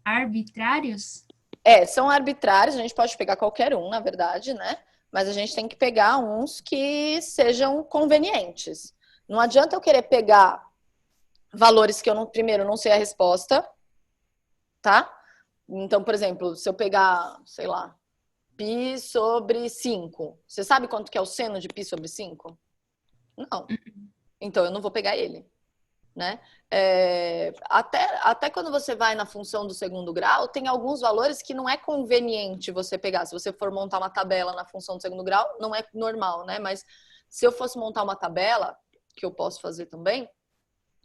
Speaker 2: arbitrários?
Speaker 1: São arbitrários, a gente pode pegar qualquer um, na verdade, né? Mas a gente tem que pegar uns que sejam convenientes. Não adianta eu querer pegar valores que eu primeiro não sei a resposta, tá? Então, por exemplo, se eu pegar, sei lá, π sobre 5. Você sabe quanto que é o seno de π sobre 5? Não. Então, eu não vou pegar ele, né? Até quando você vai na função do segundo grau, tem alguns valores que não é conveniente você pegar. Se você for montar uma tabela na função do segundo grau, não é normal, né? Mas se eu fosse montar uma tabela, que eu posso fazer também,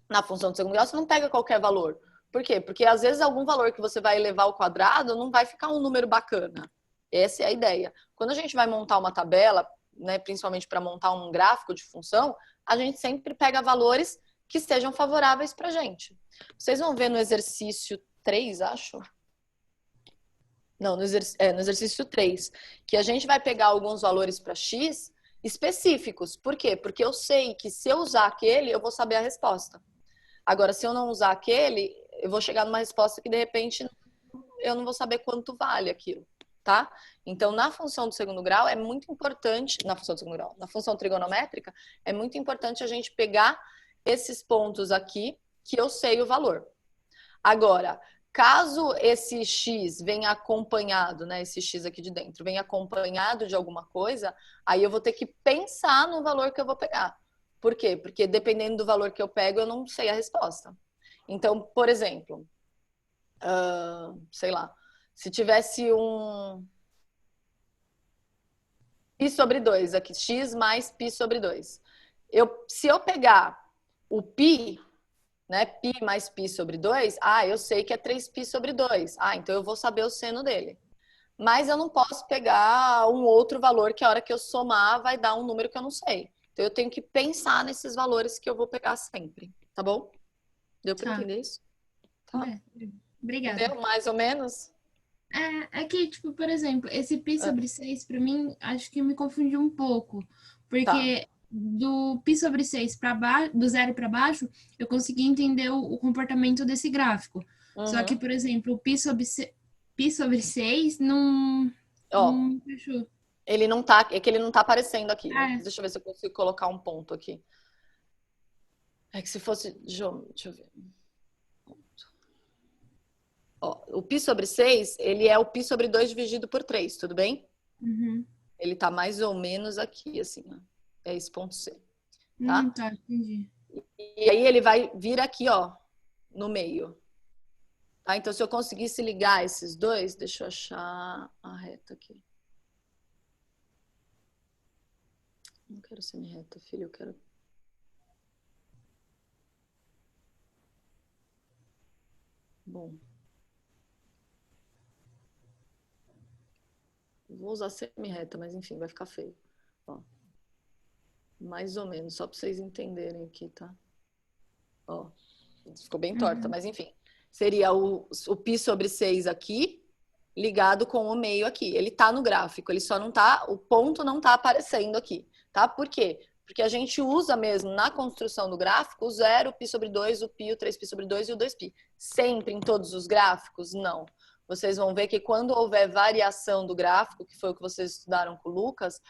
Speaker 1: na função do segundo grau, você não pega qualquer valor. Por quê? Porque às vezes algum valor que você vai elevar ao quadrado não vai ficar um número bacana. Essa é a ideia. Quando a gente vai montar uma tabela, né, principalmente para montar um gráfico de função, a gente sempre pega valores que sejam favoráveis para a gente. Vocês vão ver no exercício 3, acho? Não, no exercício 3, que a gente vai pegar alguns valores para x específicos. Por quê? Porque eu sei que se eu usar aquele, eu vou saber a resposta. Agora, se eu não usar aquele, eu vou chegar numa resposta que, de repente, eu não vou saber quanto vale aquilo, tá? Então, na função do segundo grau, é muito importante... Na função do segundo grau, na função trigonométrica, é muito importante a gente pegar esses pontos aqui, que eu sei o valor. Agora, caso esse x venha acompanhado, né, esse x aqui de dentro, venha acompanhado de alguma coisa, aí eu vou ter que pensar no valor que eu vou pegar. Por quê? Porque dependendo do valor que eu pego, eu não sei a resposta. Então, por exemplo, sei lá, se tivesse um π sobre 2 aqui, x mais π sobre 2. Se eu pegar o π, né, π mais π sobre 2, eu sei que é 3π sobre 2. Então eu vou saber o seno dele. Mas eu não posso pegar um outro valor que a hora que eu somar vai dar um número que eu não sei. Então eu tenho que pensar nesses valores que eu vou pegar sempre, tá bom? Deu para entender isso? Tá.
Speaker 2: Obrigada.
Speaker 1: Deu mais ou menos?
Speaker 2: É que, tipo, por exemplo, esse π sobre 6, para mim, acho que me confundiu um pouco. Porque do π sobre 6 para baixo, do 0 para baixo, eu consegui entender o comportamento desse gráfico. Só que, por exemplo, o π sobre 6 não fechou.
Speaker 1: Ele não tá, é que ele não tá aparecendo aqui. Deixa eu ver se eu consigo colocar um ponto aqui. É que se fosse... Deixa eu ver. O π sobre 6, ele é o π sobre 2 dividido por 3, tudo bem?
Speaker 2: Uhum.
Speaker 1: Ele tá mais ou menos aqui, assim, ó. É esse ponto C.
Speaker 2: Tá, entendi.
Speaker 1: E aí ele vai vir aqui, ó, no meio. Tá? Então, se eu conseguisse ligar esses dois, deixa eu achar a reta aqui. Não quero semi-reta, filho, eu quero... Bom. Vou usar semi-reta, mas enfim, vai ficar feio. Ó. Mais ou menos, só para vocês entenderem aqui, tá? Ó. Ficou bem torta, mas enfim. Seria o π sobre 6 aqui, ligado com o meio aqui. Ele tá no gráfico, ele só não tá... O ponto não tá aparecendo aqui, tá? Por quê? Porque a gente usa mesmo na construção do gráfico o 0, o π sobre 2, o π, o 3π sobre 2 e o 2π. Sempre em todos os gráficos? Não. Vocês vão ver que quando houver variação do gráfico, que foi o que vocês estudaram com o Lucas,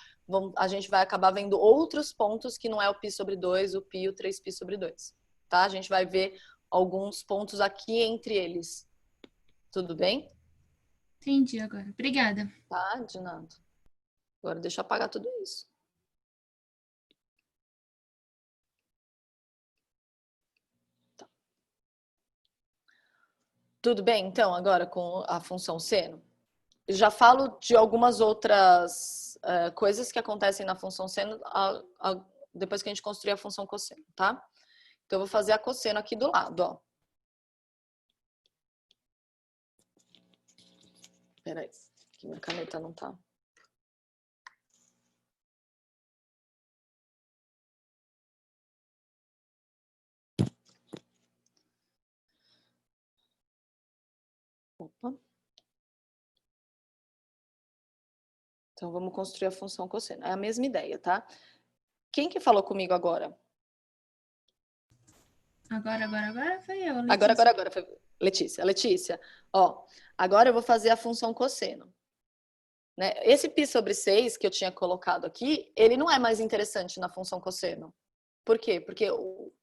Speaker 1: a gente vai acabar vendo outros pontos que não é o π sobre 2, o π e o 3π sobre 2. Tá? A gente vai ver alguns pontos aqui entre eles. Tudo bem?
Speaker 2: Entendi agora. Obrigada.
Speaker 1: Tá, de nada. Agora deixa eu apagar tudo isso. Tá. Tudo bem, então, agora com a função seno? Eu já falo de algumas outras coisas que acontecem na função seno depois que a gente construir a função cosseno, tá? Então, eu vou fazer a cosseno aqui do lado, ó. Peraí, que minha caneta não tá. Opa. Então, vamos construir a função cosseno. É a mesma ideia, tá? Quem que falou comigo agora?
Speaker 2: Agora foi eu,
Speaker 1: Agora,
Speaker 2: Letícia.
Speaker 1: Foi Letícia. Letícia, ó, agora eu vou fazer a função cosseno. Né? Esse π sobre 6 que eu tinha colocado aqui, ele não é mais interessante na função cosseno. Por quê? Porque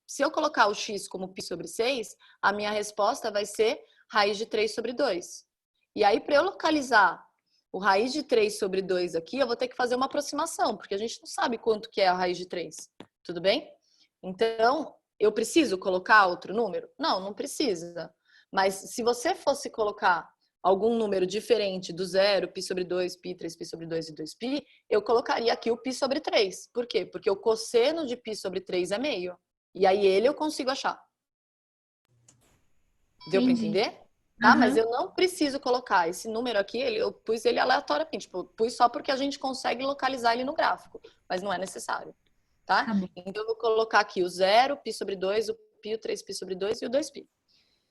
Speaker 1: se eu colocar o x como π sobre 6, a minha resposta vai ser raiz de 3 sobre 2. E aí, para eu localizar o raiz de 3 sobre 2 aqui, eu vou ter que fazer uma aproximação, porque a gente não sabe quanto que é a raiz de 3. Tudo bem? Então, eu preciso colocar outro número? Não, não precisa. Mas se você fosse colocar algum número diferente do zero, π sobre 2, π, 3π sobre 2 e 2π, eu colocaria aqui o π sobre 3. Por quê? Porque o cosseno de π sobre 3 é meio. E aí ele eu consigo achar. Deu para entender? Tá? Mas eu não preciso colocar esse número aqui, eu pus ele aleatoriamente. Tipo, pus só porque a gente consegue localizar ele no gráfico. Mas não é necessário. Tá?
Speaker 2: Tá bom.
Speaker 1: Então eu vou colocar aqui o 0, π sobre 2, o π, o 3π sobre 2 e o 2π.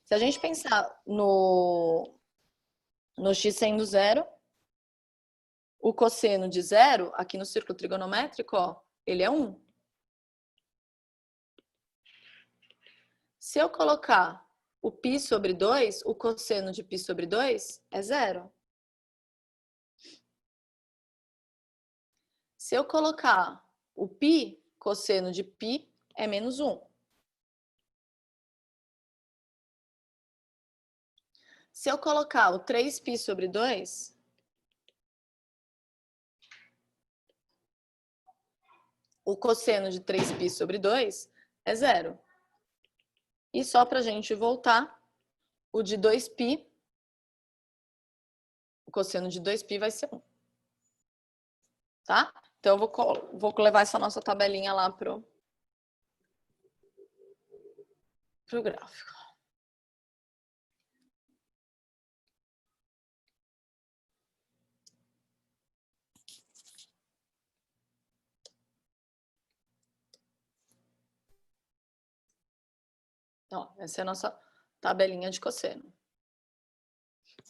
Speaker 1: Se a gente pensar no x sendo 0, o cosseno de 0, aqui no círculo trigonométrico, ó, ele é 1. Se eu colocar o π sobre 2, o cosseno de π sobre 2 é 0. Se eu colocar o π, cosseno de π é menos 1. Se eu colocar o 3π sobre 2, o cosseno de 3π sobre 2 é 0. E só para a gente voltar, o de 2π, o cosseno de 2π vai ser 1. Tá? Então, eu vou levar essa nossa tabelinha lá pro gráfico. Ó, essa é a nossa tabelinha de cosseno.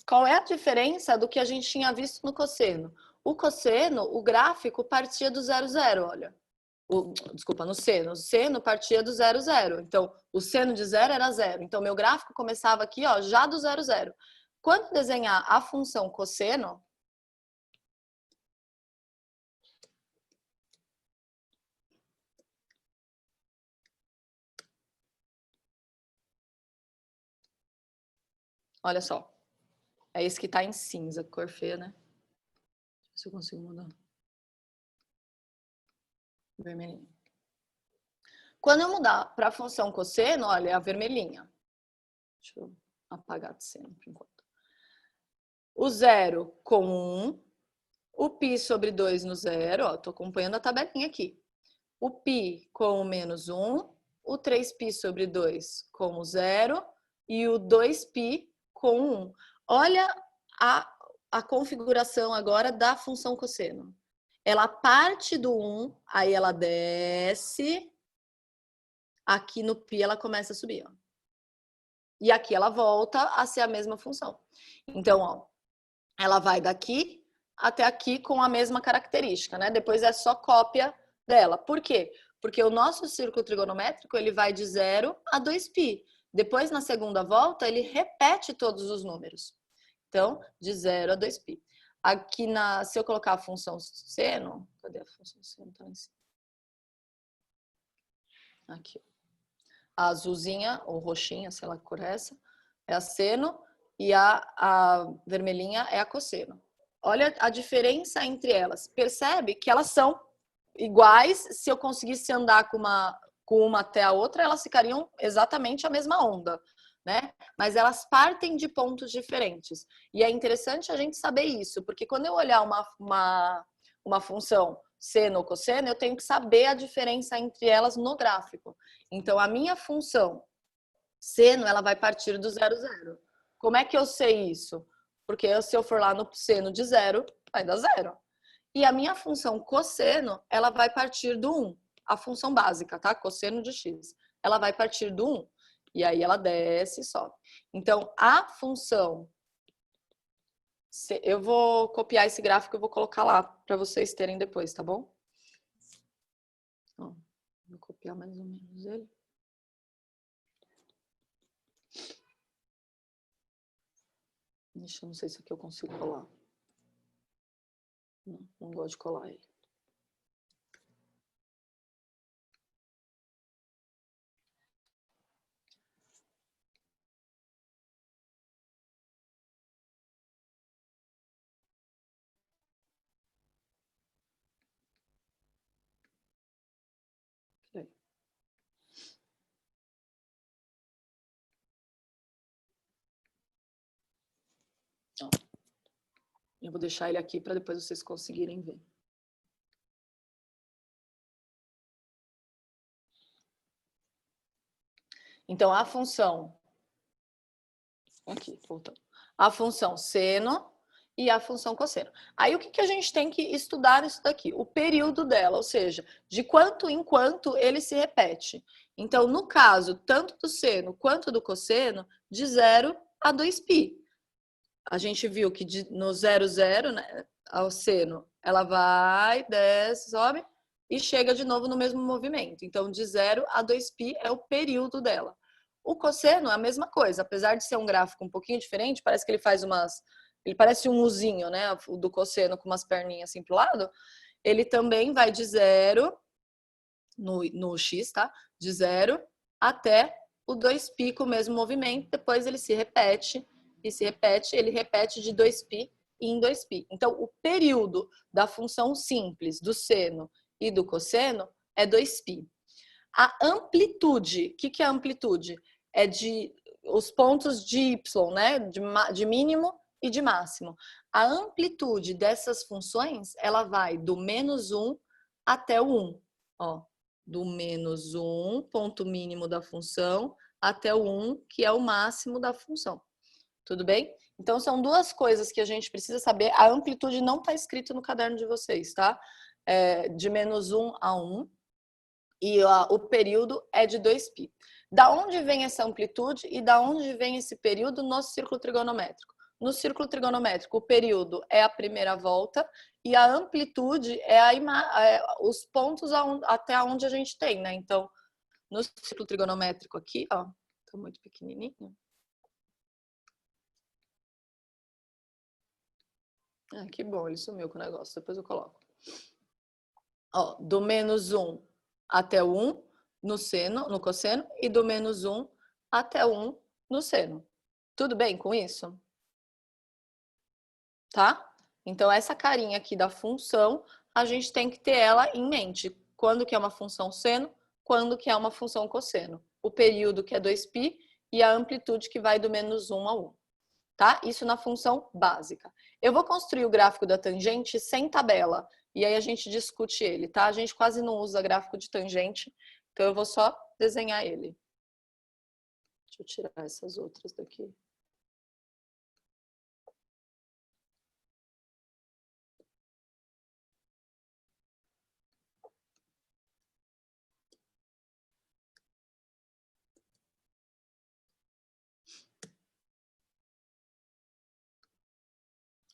Speaker 1: Qual é a diferença do que a gente tinha visto no cosseno? O cosseno, o gráfico partia do 0, 0, olha. Desculpa, no seno. O seno partia do 0, 0. Então, o seno de 0 era 0. Então, meu gráfico começava aqui, ó, já do 0, 0. Quando desenhar a função cosseno, olha só. É esse que tá em cinza, cor feia, né? Deixa eu ver se eu consigo mudar. Vermelhinho. Quando eu mudar para a função cosseno, olha, é a vermelhinha. Deixa eu apagar de cena por enquanto. O 0 com 1, o π sobre 2 no 0, ó, tô acompanhando a tabelinha aqui. O π com o menos 1, o 3π sobre 2 com o 0 e o 2π com 1. Olha a configuração agora da função cosseno. Ela parte do 1, aí ela desce, aqui no π ela começa a subir, ó. E aqui ela volta a ser a mesma função. Então, ó, ela vai daqui até aqui com a mesma característica, né? Depois é só cópia dela. Por quê? Porque o nosso círculo trigonométrico, ele vai de 0 a 2π. Depois, na segunda volta, ele repete todos os números. Então, de 0 a 2π. Aqui, se eu colocar a função seno... Cadê a função seno? Tá lá em cima. Aqui. A azulzinha, ou roxinha, sei lá que cor é essa, é a seno. e a vermelhinha é a cosseno. Olha a diferença entre elas. Percebe que elas são iguais. Se eu conseguisse andar com uma até a outra, elas ficariam exatamente a mesma onda, né? Mas elas partem de pontos diferentes. E é interessante a gente saber isso, porque quando eu olhar uma função seno ou cosseno, eu tenho que saber a diferença entre elas no gráfico. Então, a minha função seno, ela vai partir do 0, 0. Como é que eu sei isso? Porque se eu for lá no seno de 0, vai dar 0. E a minha função cosseno, ela vai partir do 1. A função básica, tá? Cosseno de x. Ela vai partir do 1. E aí ela desce e sobe. Então, a função... Eu vou copiar esse gráfico e vou colocar lá para vocês terem depois, tá bom? Ó, vou copiar mais ou menos ele. Deixa eu não sei se aqui eu consigo colar. Não gosto de colar ele. Eu vou deixar ele aqui para depois vocês conseguirem ver. Então, a função... Aqui, voltando. A função seno e a função cosseno. Aí, o que a gente tem que estudar nisso daqui? O período dela, ou seja, de quanto em quanto ele se repete. Então, no caso, tanto do seno quanto do cosseno, de 0 a 2π. A gente viu que no 0, 0, né, ao seno, ela vai, desce, sobe e chega de novo no mesmo movimento. Então, de 0 a 2π é o período dela. O cosseno é a mesma coisa, apesar de ser um gráfico um pouquinho diferente, parece que ele faz ele parece um Uzinho, né, do cosseno com umas perninhas assim pro lado. Ele também vai de 0 no x, tá? De 0 até o 2π com o mesmo movimento, depois ele se repete e se repete, ele repete de 2π em 2π. Então, o período da função simples do seno e do cosseno é 2π. A amplitude, o que é a amplitude? É de os pontos de y, né? De mínimo e de máximo. A amplitude dessas funções, ela vai do -1 até o 1. Ó, do -1, ponto mínimo da função, até o 1, que é o máximo da função. Tudo bem? Então, são duas coisas que a gente precisa saber. A amplitude não está escrito no caderno de vocês, tá? É de -1 a 1. E o período é de 2π. Da onde vem essa amplitude e da onde vem esse período no círculo trigonométrico? No círculo trigonométrico, o período é a primeira volta e a amplitude é os pontos até onde a gente tem, né? Então, no círculo trigonométrico aqui, ó, tá muito pequenininho. Ah, que bom, ele sumiu com o negócio, depois eu coloco. Ó, do -1 até o 1 no cosseno e do -1 até o 1 no seno. Tudo bem com isso? Tá? Então, essa carinha aqui da função, a gente tem que ter ela em mente. Quando que é uma função seno, quando que é uma função cosseno. O período que é 2π e a amplitude que vai do -1 a 1. Tá? Isso na função básica. Eu vou construir o gráfico da tangente sem tabela. E aí a gente discute ele, tá? A gente quase não usa gráfico de tangente, então eu vou só desenhar ele. Deixa eu tirar essas outras daqui.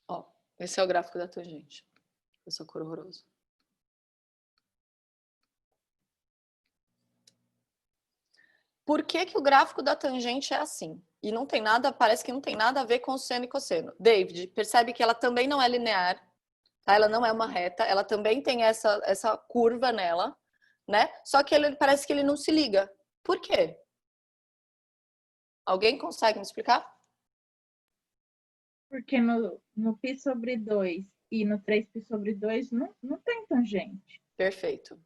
Speaker 1: Ó, esse é o gráfico da tangente. Essa cor horrorosa. Por que que o gráfico da tangente é assim? E não tem nada, parece que não tem nada a ver com seno e cosseno. David, percebe que ela também não é linear, tá? Ela não é uma reta, ela também tem essa curva nela, né? Só que ele parece que ele não se liga. Por quê? Alguém consegue me explicar?
Speaker 5: porque no π sobre 2 e no 3π sobre 2 não tem tangente.
Speaker 1: Perfeito.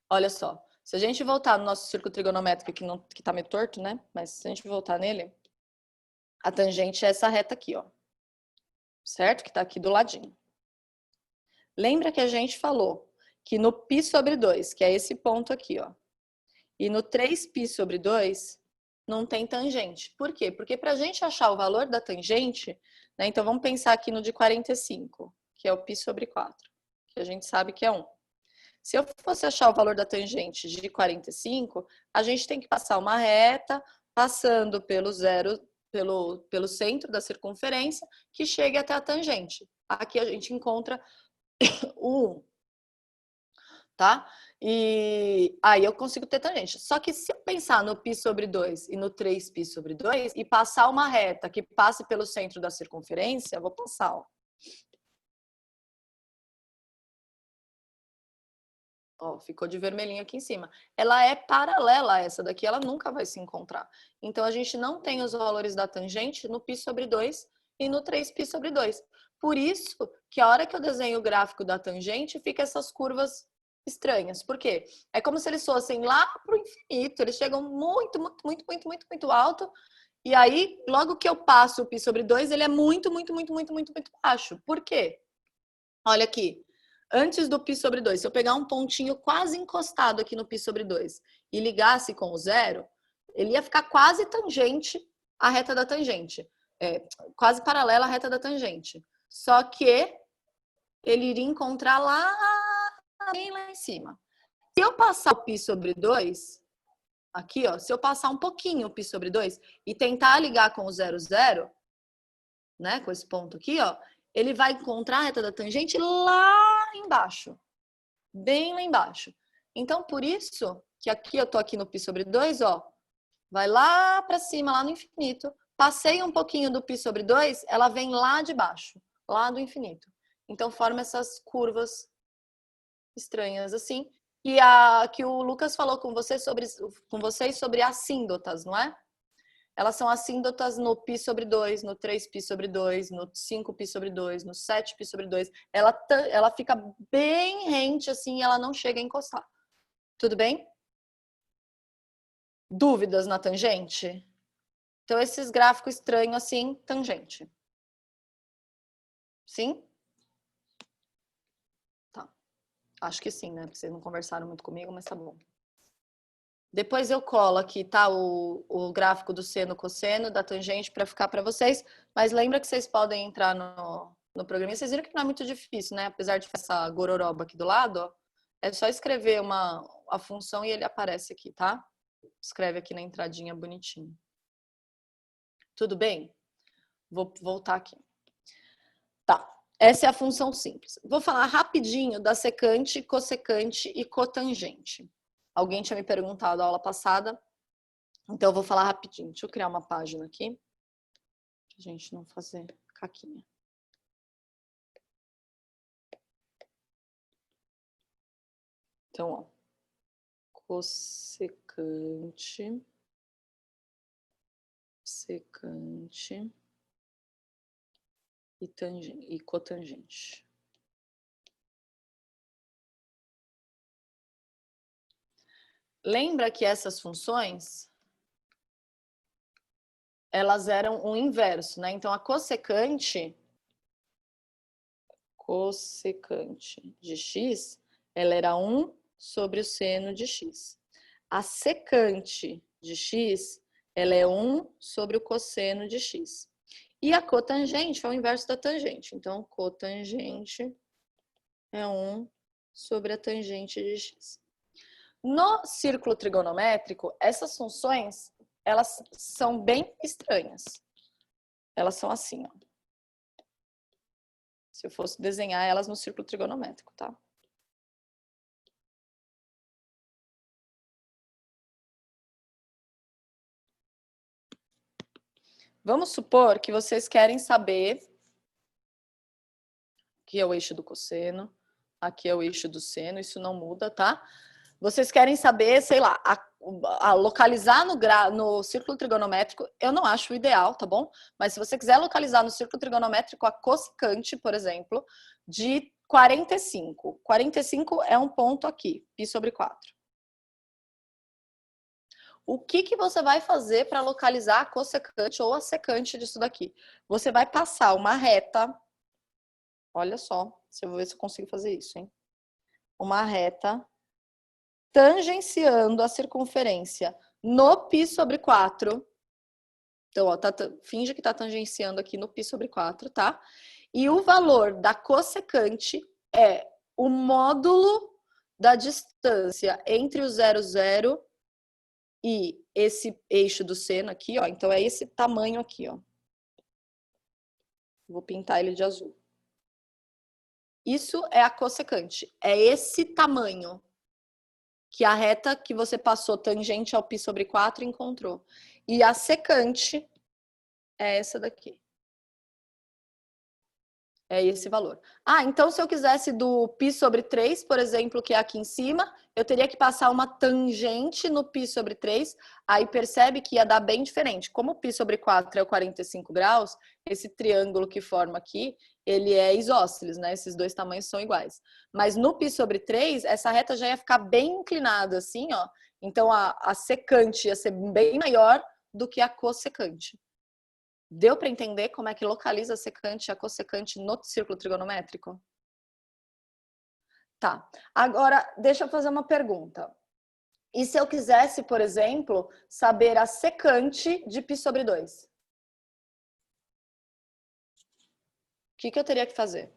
Speaker 1: Olha só, se a gente voltar no nosso círculo trigonométrico, que tá meio torto, né? Mas se a gente voltar nele, a tangente é essa reta aqui, ó. Certo? Que tá aqui do ladinho. Lembra que a gente falou que no π sobre 2, que é esse ponto aqui, ó, e no 3π sobre 2, não tem tangente. Por quê? Porque para a gente achar o valor da tangente, né, então vamos pensar aqui no de 45, que é o π sobre 4, que a gente sabe que é 1. Se eu fosse achar o valor da tangente de 45, a gente tem que passar uma reta, passando pelo pelo centro da circunferência, que chegue até a tangente. Aqui a gente encontra o 1, tá? E aí eu consigo ter tangente. Só que se eu pensar no π sobre 2 e no 3π sobre 2 e passar uma reta que passe pelo centro da circunferência, eu vou passar, ó. Ó, ficou de vermelhinho aqui em cima. Ela é paralela a essa daqui, ela nunca vai se encontrar. Então, a gente não tem os valores da tangente no π sobre 2 e no 3π sobre 2. Por isso que a hora que eu desenho o gráfico da tangente, fica essas curvas estranhas. Por quê? É como se eles fossem lá para o infinito. Eles chegam muito alto. E aí, logo que eu passo o π sobre 2, ele é muito baixo. Por quê? Olha aqui. Antes do π sobre 2, se eu pegar um pontinho quase encostado aqui no π sobre 2 e ligasse com o zero, ele ia ficar quase tangente à reta da tangente. Quase paralela à reta da tangente. Só que ele iria encontrar bem lá em cima. Se eu passar o π sobre 2, aqui, ó, se eu passar um pouquinho o π sobre 2 e tentar ligar com o 0, né, com esse ponto aqui, ó, ele vai encontrar a reta da tangente lá embaixo. Bem lá embaixo. Então, por isso que aqui eu tô aqui no π sobre 2, ó, vai lá para cima, lá no infinito. Passei um pouquinho do π sobre 2, ela vem lá de baixo, lá do infinito. Então, forma essas curvas estranhas assim. E que o Lucas falou com vocês sobre assíndotas, não é? Elas são assíndotas no π sobre 2, no 3π sobre 2, no 5π sobre 2, no 7π sobre 2. Ela fica bem rente assim, ela não chega a encostar. Tudo bem? Dúvidas na tangente? Então, esses gráficos estranhos assim, tangente. Sim? Tá. Acho que sim, né? Porque vocês não conversaram muito comigo, mas tá bom. Depois eu colo aqui, tá? O gráfico do seno, cosseno, da tangente para ficar para vocês. Mas lembra que vocês podem entrar no programa. Vocês viram que não é muito difícil, né? Apesar de essa gororoba aqui do lado, ó, é só escrever a função e ele aparece aqui, tá? Escreve aqui na entradinha bonitinho. Tudo bem? Vou voltar aqui. Tá. Essa é a função simples. Vou falar rapidinho da secante, cossecante e cotangente. Alguém tinha me perguntado na aula passada, então eu vou falar rapidinho. Deixa eu criar uma página aqui, pra gente não fazer caquinha. Então, ó, cossecante, secante e cotangente. Lembra que essas funções, elas eram o inverso, né? Então, a cossecante de x, ela era 1 sobre o seno de x. A secante de x, ela é 1 sobre o cosseno de x. E a cotangente é o inverso da tangente. Então, cotangente é 1 sobre a tangente de x. No círculo trigonométrico, essas funções, elas são bem estranhas. Elas são assim, ó. Se eu fosse desenhar elas no círculo trigonométrico, tá? Vamos supor que vocês querem saber, aqui é o eixo do cosseno, aqui é o eixo do seno, isso não muda, tá? Vocês querem saber, sei lá, localizar no círculo trigonométrico, eu não acho o ideal, tá bom? Mas se você quiser localizar no círculo trigonométrico a cossecante, por exemplo, de 45. 45 é um ponto aqui, π sobre 4. O que você vai fazer para localizar a cossecante ou a secante disso daqui? Você vai passar uma reta, olha só, eu vou ver se eu consigo fazer isso, hein? Uma reta tangenciando a circunferência no π sobre 4. Então, ó, finge que está tangenciando aqui no π sobre 4, tá? E o valor da cossecante é o módulo da distância entre o 0, 0 e esse eixo do seno aqui, ó. Então, é esse tamanho aqui, ó. Vou pintar ele de azul. Isso é a cossecante. É esse tamanho que a reta que você passou tangente ao π sobre 4 encontrou. E a secante é essa daqui. É esse valor. Ah, então se eu quisesse do π sobre 3, por exemplo, que é aqui em cima, eu teria que passar uma tangente no π sobre 3, aí percebe que ia dar bem diferente. Como o π sobre 4 é o 45 graus, esse triângulo que forma aqui, ele é isósceles, né? Esses dois tamanhos são iguais. Mas no π sobre 3, essa reta já ia ficar bem inclinada assim, ó. Então a secante ia ser bem maior do que a cossecante. Deu para entender como é que localiza a secante e a cossecante no círculo trigonométrico? Tá. Agora, deixa eu fazer uma pergunta. E se eu quisesse, por exemplo, saber a secante de π sobre 2? O que eu teria que fazer?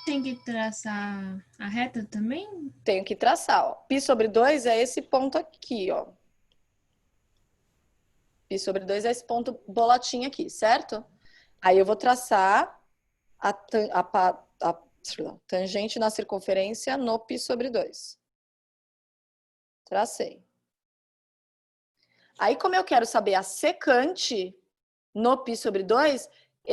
Speaker 2: Tem que traçar a reta também?
Speaker 1: Tenho que traçar, ó. π sobre 2 é esse ponto aqui, ó. π sobre 2 é esse ponto bolotinho aqui, certo? Aí eu vou traçar a tangente na circunferência no π sobre 2. Tracei. Aí, como eu quero saber a secante no π sobre 2,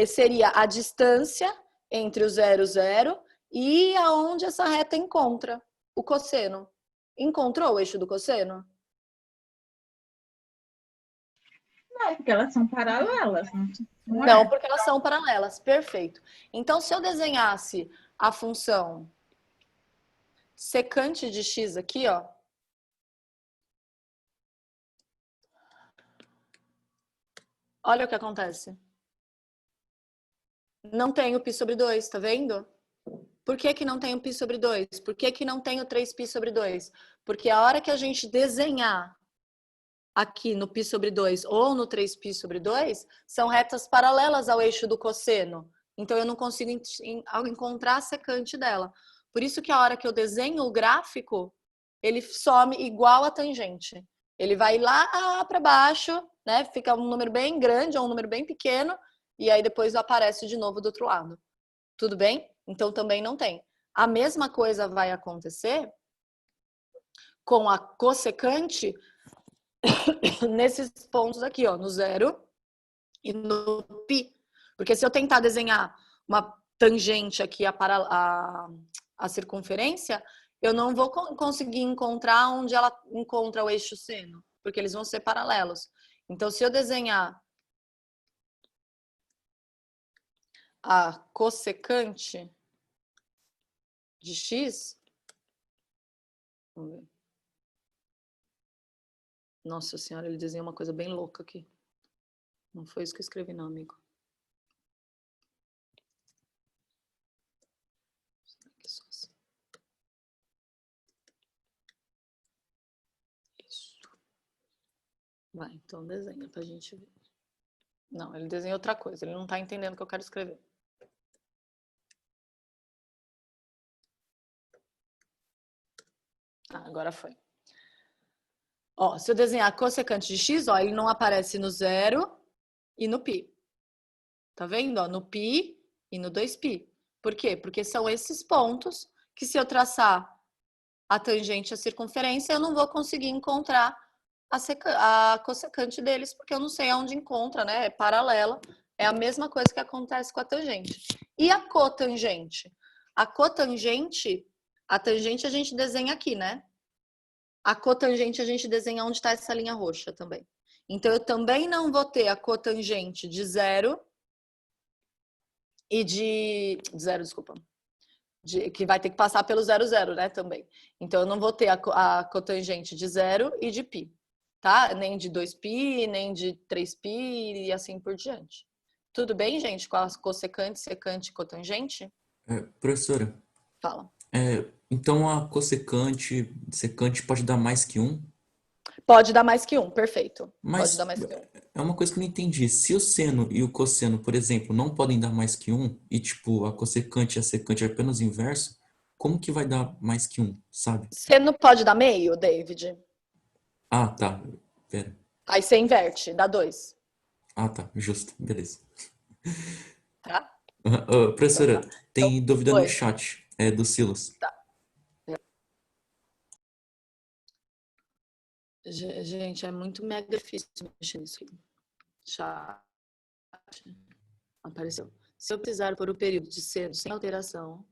Speaker 1: seria a distância entre o 0, 0 e aonde essa reta encontra o cosseno. Encontrou o eixo do cosseno?
Speaker 5: Não, porque elas são paralelas.
Speaker 1: Não, porque elas são paralelas. Perfeito. Então, se eu desenhasse a função secante de x aqui, ó. Olha o que acontece. Não tem o π sobre 2, tá vendo? Por que não tem o π sobre 2? Por que não tem o 3π sobre 2? Porque a hora que a gente desenhar aqui no π sobre 2 ou no 3π sobre 2, são retas paralelas ao eixo do cosseno. Então, eu não consigo encontrar a secante dela. Por isso que a hora que eu desenho o gráfico, ele some igual a tangente. Ele vai lá para baixo, né? Fica um número bem grande ou um número bem pequeno, e aí depois aparece de novo do outro lado. Tudo bem? Então, também não tem. A mesma coisa vai acontecer com a cossecante nesses pontos aqui, ó, no 0 e no π. Porque se eu tentar desenhar uma tangente aqui a circunferência, eu não vou conseguir encontrar onde ela encontra o eixo seno, porque eles vão ser paralelos. Então, se eu desenhar a cossecante de x, vamos ver. Nossa senhora, ele desenhou uma coisa bem louca aqui. Não foi isso que eu escrevi, não, amigo. Será que é só assim? Isso. Vai, então desenha pra gente ver. Não, ele desenhou outra coisa. Ele não tá entendendo o que eu quero escrever. Ah, agora foi. Ó, se eu desenhar a cossecante de x, ó, ele não aparece no 0 e no π. Tá vendo? Ó, no π e no 2π. Por quê? Porque são esses pontos que, se eu traçar a tangente e a circunferência, eu não vou conseguir encontrar a cossecante deles, porque eu não sei aonde encontra, né? É paralela. É a mesma coisa que acontece com a tangente. E a cotangente? A cotangente, A tangente a gente desenha aqui, né? A cotangente a gente desenha onde está essa linha roxa também. Então, eu também não vou ter a cotangente de 0 e de... Zero, desculpa. Que vai ter que passar pelo 0, 0, né, também. Então, eu não vou ter a cotangente de 0 e de π, tá? Nem de 2π, nem de 3π e assim por diante. Tudo bem, gente, com a cossecante, secante e cotangente?
Speaker 4: Professora,
Speaker 1: Fala.
Speaker 4: então a cossecante, secante pode dar mais que 1?
Speaker 1: Pode dar mais que 1, perfeito. Pode
Speaker 4: Mas
Speaker 1: dar mais que 1.
Speaker 4: é uma coisa que eu não entendi. Se o seno e o cosseno, por exemplo, não podem dar mais que 1, e tipo, a cossecante e a secante é apenas o inverso, como que vai dar mais que 1, sabe?
Speaker 1: Você não pode dar meio, David?
Speaker 4: Ah, tá. Pera.
Speaker 1: Aí você inverte, dá 2,
Speaker 4: Ah, tá. Justo. Beleza.
Speaker 1: tá? Então
Speaker 4: Professora,
Speaker 1: tá. Então,
Speaker 4: tem dúvida no
Speaker 1: oi.
Speaker 4: chat, do Silas.
Speaker 1: Tá. Gente, é muito mega difícil mexer nisso aqui. Chat. Apareceu. Se eu precisar por o período de seno sem alteração.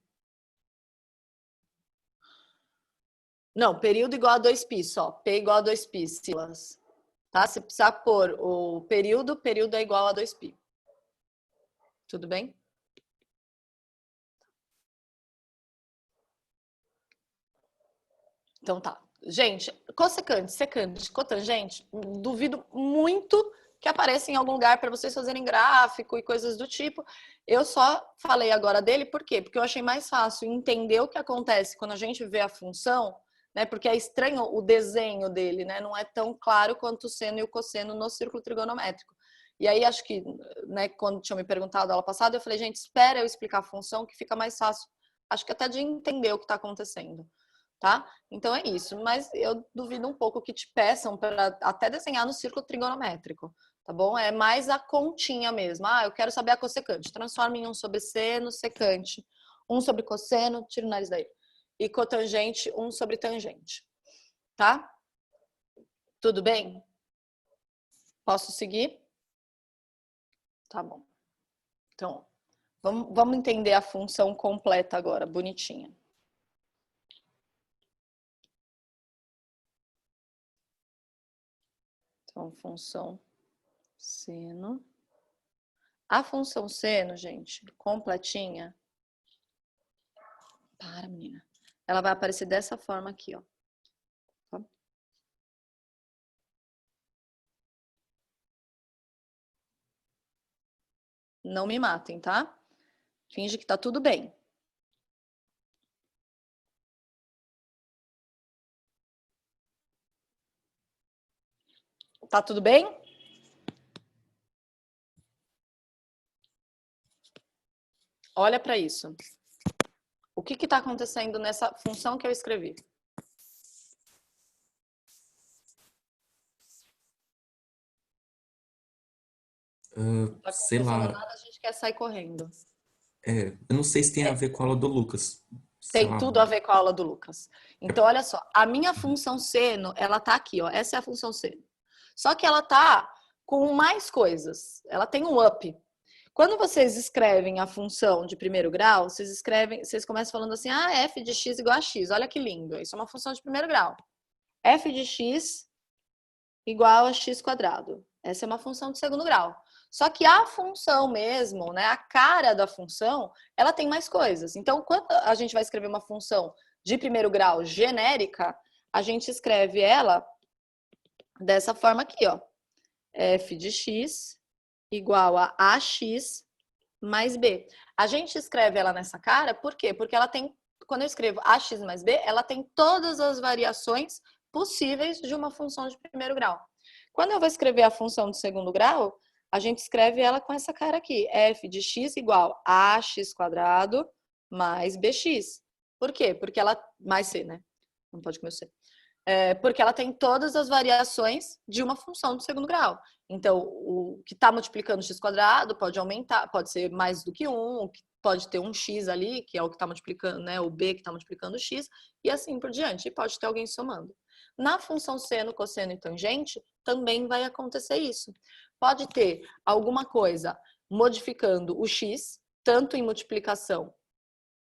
Speaker 1: Não, período igual a 2π só. P igual a 2π, Silas. Tá? Se precisar pôr o período, período é igual a 2π. Tudo bem? Então tá. Gente, cossecante, secante, cotangente, duvido muito que apareça em algum lugar para vocês fazerem gráfico e coisas do tipo. Eu só falei agora dele, por quê? Porque eu achei mais fácil entender o que acontece quando a gente vê a função, né? Porque é estranho o desenho dele, né? Não é tão claro quanto o seno e o cosseno no círculo trigonométrico. E aí, acho que, né, quando tinham me perguntado na aula passada, eu falei, gente, espera eu explicar a função que fica mais fácil. Acho que até de entender o que está acontecendo. Tá? Então é isso, mas eu duvido um pouco que te peçam para até desenhar no círculo trigonométrico, tá bom? É mais a continha mesmo. Ah, eu quero saber a cossecante. Transforma em 1 sobre seno, secante. 1 sobre cosseno, tira o nariz daí. E cotangente, 1 sobre tangente. Tá? Tudo bem? Posso seguir? Tá bom. Então, vamos entender a função completa agora, bonitinha. Então, função seno. A função seno, gente, completinha. Para, menina. Ela vai aparecer dessa forma aqui, ó. Não me matem, tá? Finge que tá tudo bem. Tá tudo bem? Olha para isso. O que está acontecendo nessa função que eu escrevi? Não tá
Speaker 4: Sei
Speaker 1: acontecendo
Speaker 4: lá,
Speaker 1: nada, a gente quer sair correndo.
Speaker 4: eu não sei se tem a ver com a aula do Lucas. Sei
Speaker 1: Tem
Speaker 4: lá.
Speaker 1: tudo a ver com a aula do Lucas. Então, olha só, a minha função seno, ela tá aqui, ó. Essa é a função seno. Só que ela tá com mais coisas. Ela tem um up. Quando vocês escrevem a função de primeiro grau, vocês começam falando assim, ah, f de x igual a x. Olha que lindo. Isso é uma função de primeiro grau. F de x igual a x quadrado. Essa é uma função de segundo grau. Só que a função mesmo, né, a cara da função, ela tem mais coisas. Então, quando a gente vai escrever uma função de primeiro grau genérica, a gente escreve ela dessa forma aqui, ó. F de x igual a ax mais b. A gente escreve ela nessa cara, por quê? Porque ela tem, quando eu escrevo ax mais b, ela tem todas as variações possíveis de uma função de primeiro grau. Quando eu vou escrever a função de segundo grau, a gente escreve ela com essa cara aqui, f de x igual a ax quadrado mais bx. Por quê? Porque ela, mais c, né? Não pode comer o c. Porque ela tem todas as variações de uma função de segundo grau. Então, o que está multiplicando x quadrado pode aumentar, pode ser mais do que 1, pode ter um x ali, que é o que está multiplicando, né? O b que está multiplicando o x, e assim por diante. E pode ter alguém somando. Na função seno, cosseno e tangente, também vai acontecer isso. Pode ter alguma coisa modificando o x, tanto em multiplicação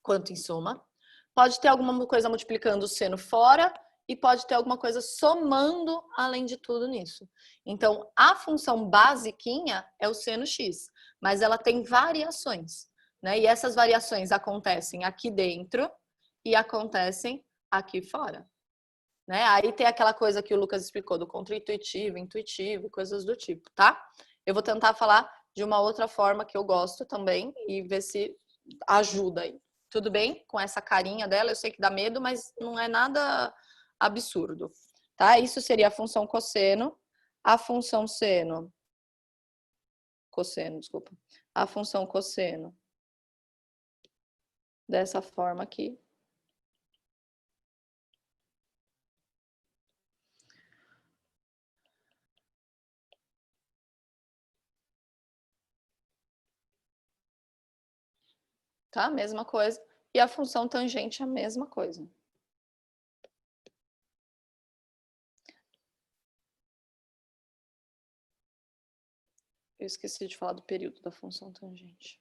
Speaker 1: quanto em soma. pode ter alguma coisa multiplicando o seno fora e pode ter alguma coisa somando além de tudo nisso. Então, a função basiquinha é o seno x, mas ela tem variações, né? E essas variações acontecem aqui dentro e acontecem aqui fora, né? Aí tem aquela coisa que o Lucas explicou do contra-intuitivo, intuitivo, coisas do tipo, tá? Eu vou tentar falar de uma outra forma que eu gosto também e ver se ajuda aí. Tudo bem? Com essa carinha dela, eu sei que dá medo, mas não é nada absurdo, tá? Isso seria a função cosseno, a função seno, cosseno, desculpa, a função cosseno, dessa forma aqui. Tá? Mesma coisa. E a função tangente, a mesma coisa. Eu esqueci de falar do período da função tangente.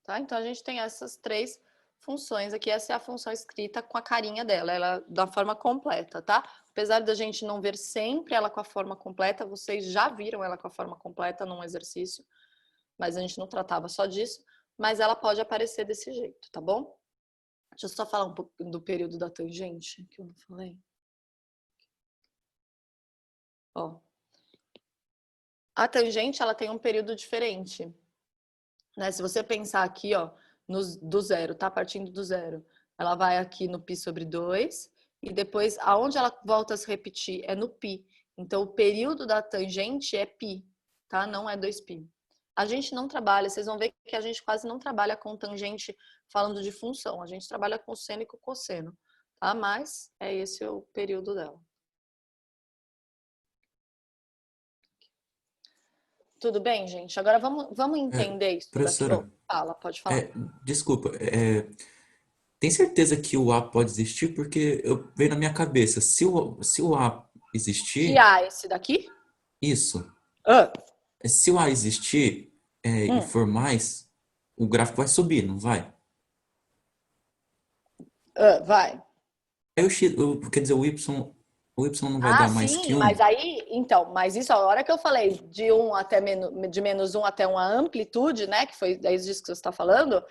Speaker 1: Tá? Então, a gente tem essas três funções aqui. Essa é a função escrita com a carinha dela, ela da forma completa, tá? Apesar da gente não ver sempre ela com a forma completa, vocês já viram ela com a forma completa num exercício, mas a gente não tratava só disso, mas ela pode aparecer desse jeito, tá bom? Deixa eu só falar um pouco do período da tangente, que eu não falei. Ó. A tangente, ela tem um período diferente, né? Se você pensar aqui, ó, do zero, tá? Partindo do zero. Ela vai aqui no π sobre 2 e depois, aonde ela volta a se repetir é no π. Então, o período da tangente é π, tá? Não é 2π. A gente não trabalha, vocês vão ver que a gente quase não trabalha com tangente falando de função. A gente trabalha com seno e com cosseno, tá? Mas é esse o período dela. Tudo bem, gente? Agora vamos entender isso daqui.
Speaker 4: Professora,
Speaker 1: Fala, pode falar.
Speaker 4: desculpa, tem certeza que o A pode existir? Porque eu veio na minha cabeça, se o A
Speaker 1: Que
Speaker 4: existir,
Speaker 1: A esse daqui?
Speaker 4: isso.
Speaker 1: Ah,
Speaker 4: Se o A existir e for mais, o gráfico vai subir, não vai?
Speaker 1: vai.
Speaker 4: Aí o X, quer dizer, o Y não vai
Speaker 1: Ah,
Speaker 4: dar mais que
Speaker 1: sim,
Speaker 4: 1?
Speaker 1: mas aí, então, mas isso, a hora que eu falei de de menos 1 até uma amplitude, né, que foi disso que você está falando,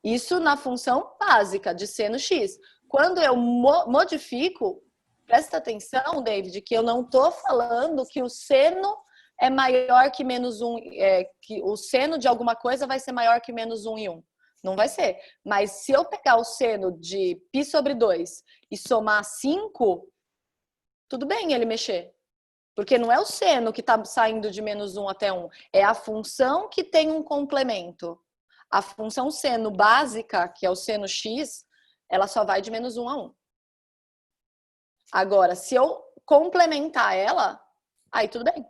Speaker 1: isso na função básica de seno x. Quando eu modifico, presta atenção, David, que eu não estou falando que o seno é maior que menos 1, que o seno de alguma coisa vai ser maior que menos 1 e 1. Não vai ser. Mas se eu pegar o seno de π sobre 2 e somar 5, tudo bem ele mexer. Porque não é o seno que está saindo de menos 1 até 1. É a função que tem um complemento. A função seno básica, que é o seno x, ela só vai de menos 1 a 1. Agora, se eu complementar ela, aí tudo bem.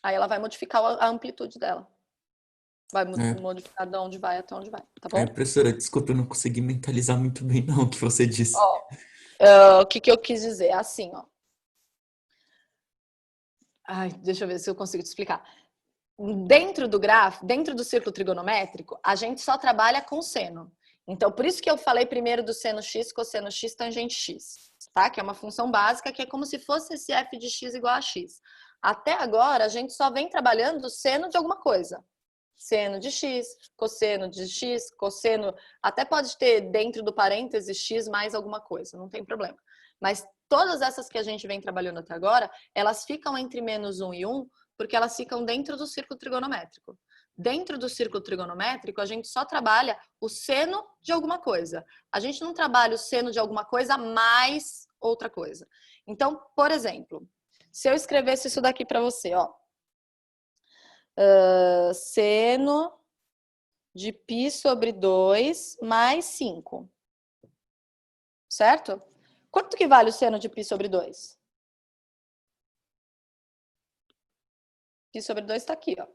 Speaker 1: Aí ela vai modificar a amplitude dela. Vai modificar de onde vai até onde vai, tá bom?
Speaker 4: Professora, desculpa, eu não consegui mentalizar muito bem não o que você disse.
Speaker 1: O que eu quis dizer? Assim, ó. Ai, deixa eu ver se eu consigo te explicar. Dentro do gráfico, dentro do círculo trigonométrico, a gente só trabalha com seno. Então, por isso que eu falei primeiro do seno x, cosseno x, tangente x, tá? Que é uma função básica que é como se fosse esse f de x igual a x. Até agora, a gente só vem trabalhando seno de alguma coisa. Seno de x, cosseno, até pode ter dentro do parêntese x mais alguma coisa, não tem problema. Mas todas essas que a gente vem trabalhando até agora, elas ficam entre menos 1 e 1, porque elas ficam dentro do círculo trigonométrico. Dentro do círculo trigonométrico, a gente só trabalha o seno de alguma coisa. A gente não trabalha o seno de alguma coisa mais outra coisa. Então, por exemplo, se eu escrevesse isso daqui para você, ó. Seno de π sobre 2 mais 5. Certo? Quanto que vale o seno de π sobre 2? Π sobre 2 está aqui, ó.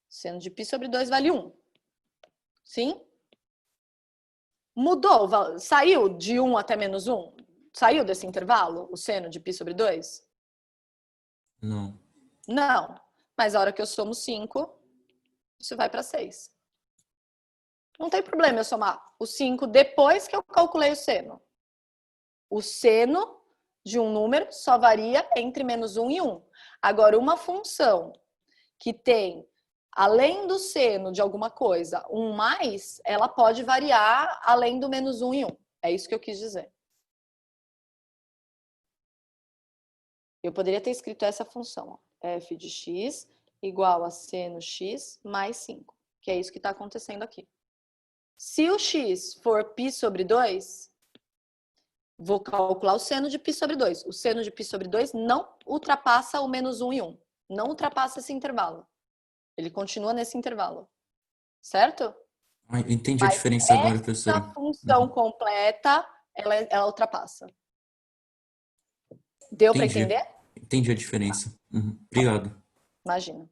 Speaker 1: Seno de π sobre 2 vale 1. Sim? Mudou? Saiu de 1 até menos 1? Saiu desse intervalo o seno de π sobre 2?
Speaker 4: Não.
Speaker 1: Não. Mas a hora que eu somo 5, isso vai para 6. Não tem problema eu somar o 5 depois que eu calculei o seno. O seno de um número só varia entre -1 e 1. Agora, uma função que tem, além do seno de alguma coisa, 1 mais, ela pode variar além do -1 e 1. É isso que eu quis dizer. Eu poderia ter escrito essa função, ó, f de x igual a seno x mais 5, que é isso que está acontecendo aqui. Se o x for π sobre 2, vou calcular o seno de π sobre 2. O seno de π sobre 2 não ultrapassa o -1 e 1. Não ultrapassa esse intervalo. Ele continua nesse intervalo. Certo?
Speaker 4: Entendi a diferença agora, professora.
Speaker 1: Essa função completa, ela ultrapassa. Deu para entender?
Speaker 4: Entendi a diferença. Obrigado.
Speaker 1: Imagina.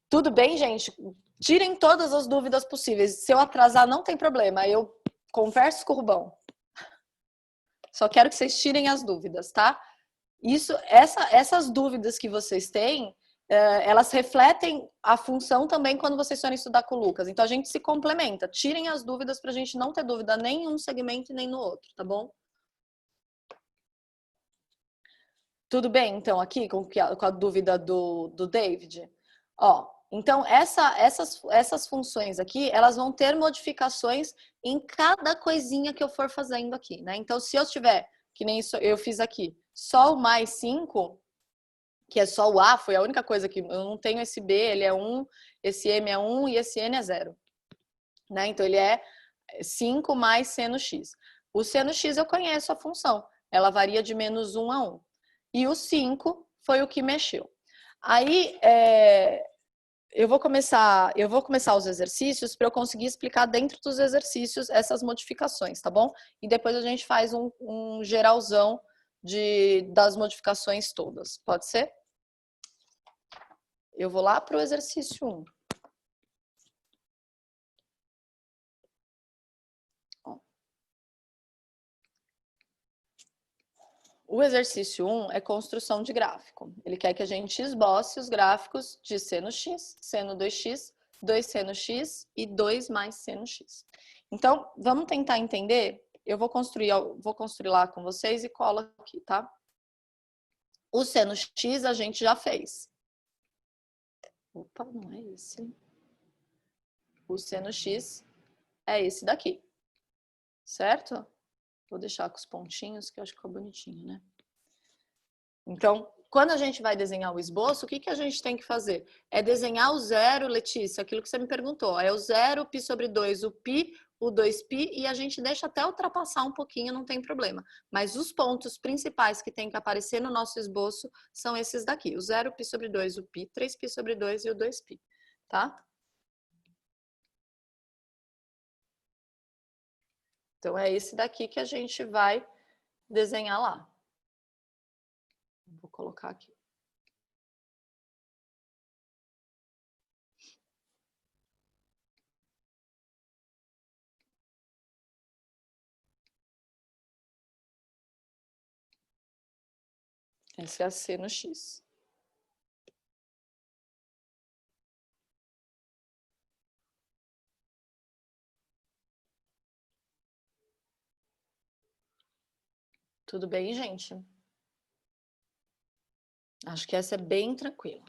Speaker 1: Tudo bem, gente? Tirem todas as dúvidas possíveis. Se eu atrasar, não tem problema. Eu converso com o Rubão. Só quero que vocês tirem as dúvidas, tá? Essas dúvidas que vocês têm, elas refletem a função também quando vocês forem estudar com o Lucas. Então, a gente se complementa. Tirem as dúvidas para a gente não ter dúvida nem em um segmento e nem no outro, tá bom? Tudo bem, então, aqui com a dúvida do David? Ó, então, essas funções aqui, elas vão ter modificações em cada coisinha que eu for fazendo aqui, né? Então, se eu tiver, que nem isso eu fiz aqui, só o mais 5, que é só o A, foi a única coisa que eu não tenho esse B, ele é 1, esse M é 1 e esse N é 0. Né? Então, ele é 5 mais seno x. O seno x eu conheço a função, ela varia de -1 a 1. E o 5 foi o que mexeu. Aí, eu vou começar os exercícios para eu conseguir explicar dentro dos exercícios essas modificações, tá bom? E depois a gente faz um geralzão das modificações todas. Pode ser? Eu vou lá para o exercício 1. O exercício 1 é construção de gráfico. Ele quer que a gente esboce os gráficos de seno x, seno 2x, 2 seno x e 2 mais seno x. Então, vamos tentar entender. Eu vou construir lá com vocês e colo aqui, tá? O seno x a gente já fez. Opa, não é esse. O seno x é esse daqui. Certo? Vou deixar com os pontinhos, que eu acho que ficou bonitinho, né? Então, quando a gente vai desenhar o esboço, o que a gente tem que fazer? É desenhar o zero, Letícia, aquilo que você me perguntou. É o 0, π sobre 2, o π, o 2π, e a gente deixa até ultrapassar um pouquinho, não tem problema. Mas os pontos principais que tem que aparecer no nosso esboço são esses daqui. O 0, π sobre 2, o π, 3π sobre 2 e o 2π, tá? Então, é esse daqui que a gente vai desenhar lá. Vou colocar aqui. Esse é a seno x. Tudo bem, gente? Acho que essa é bem tranquila.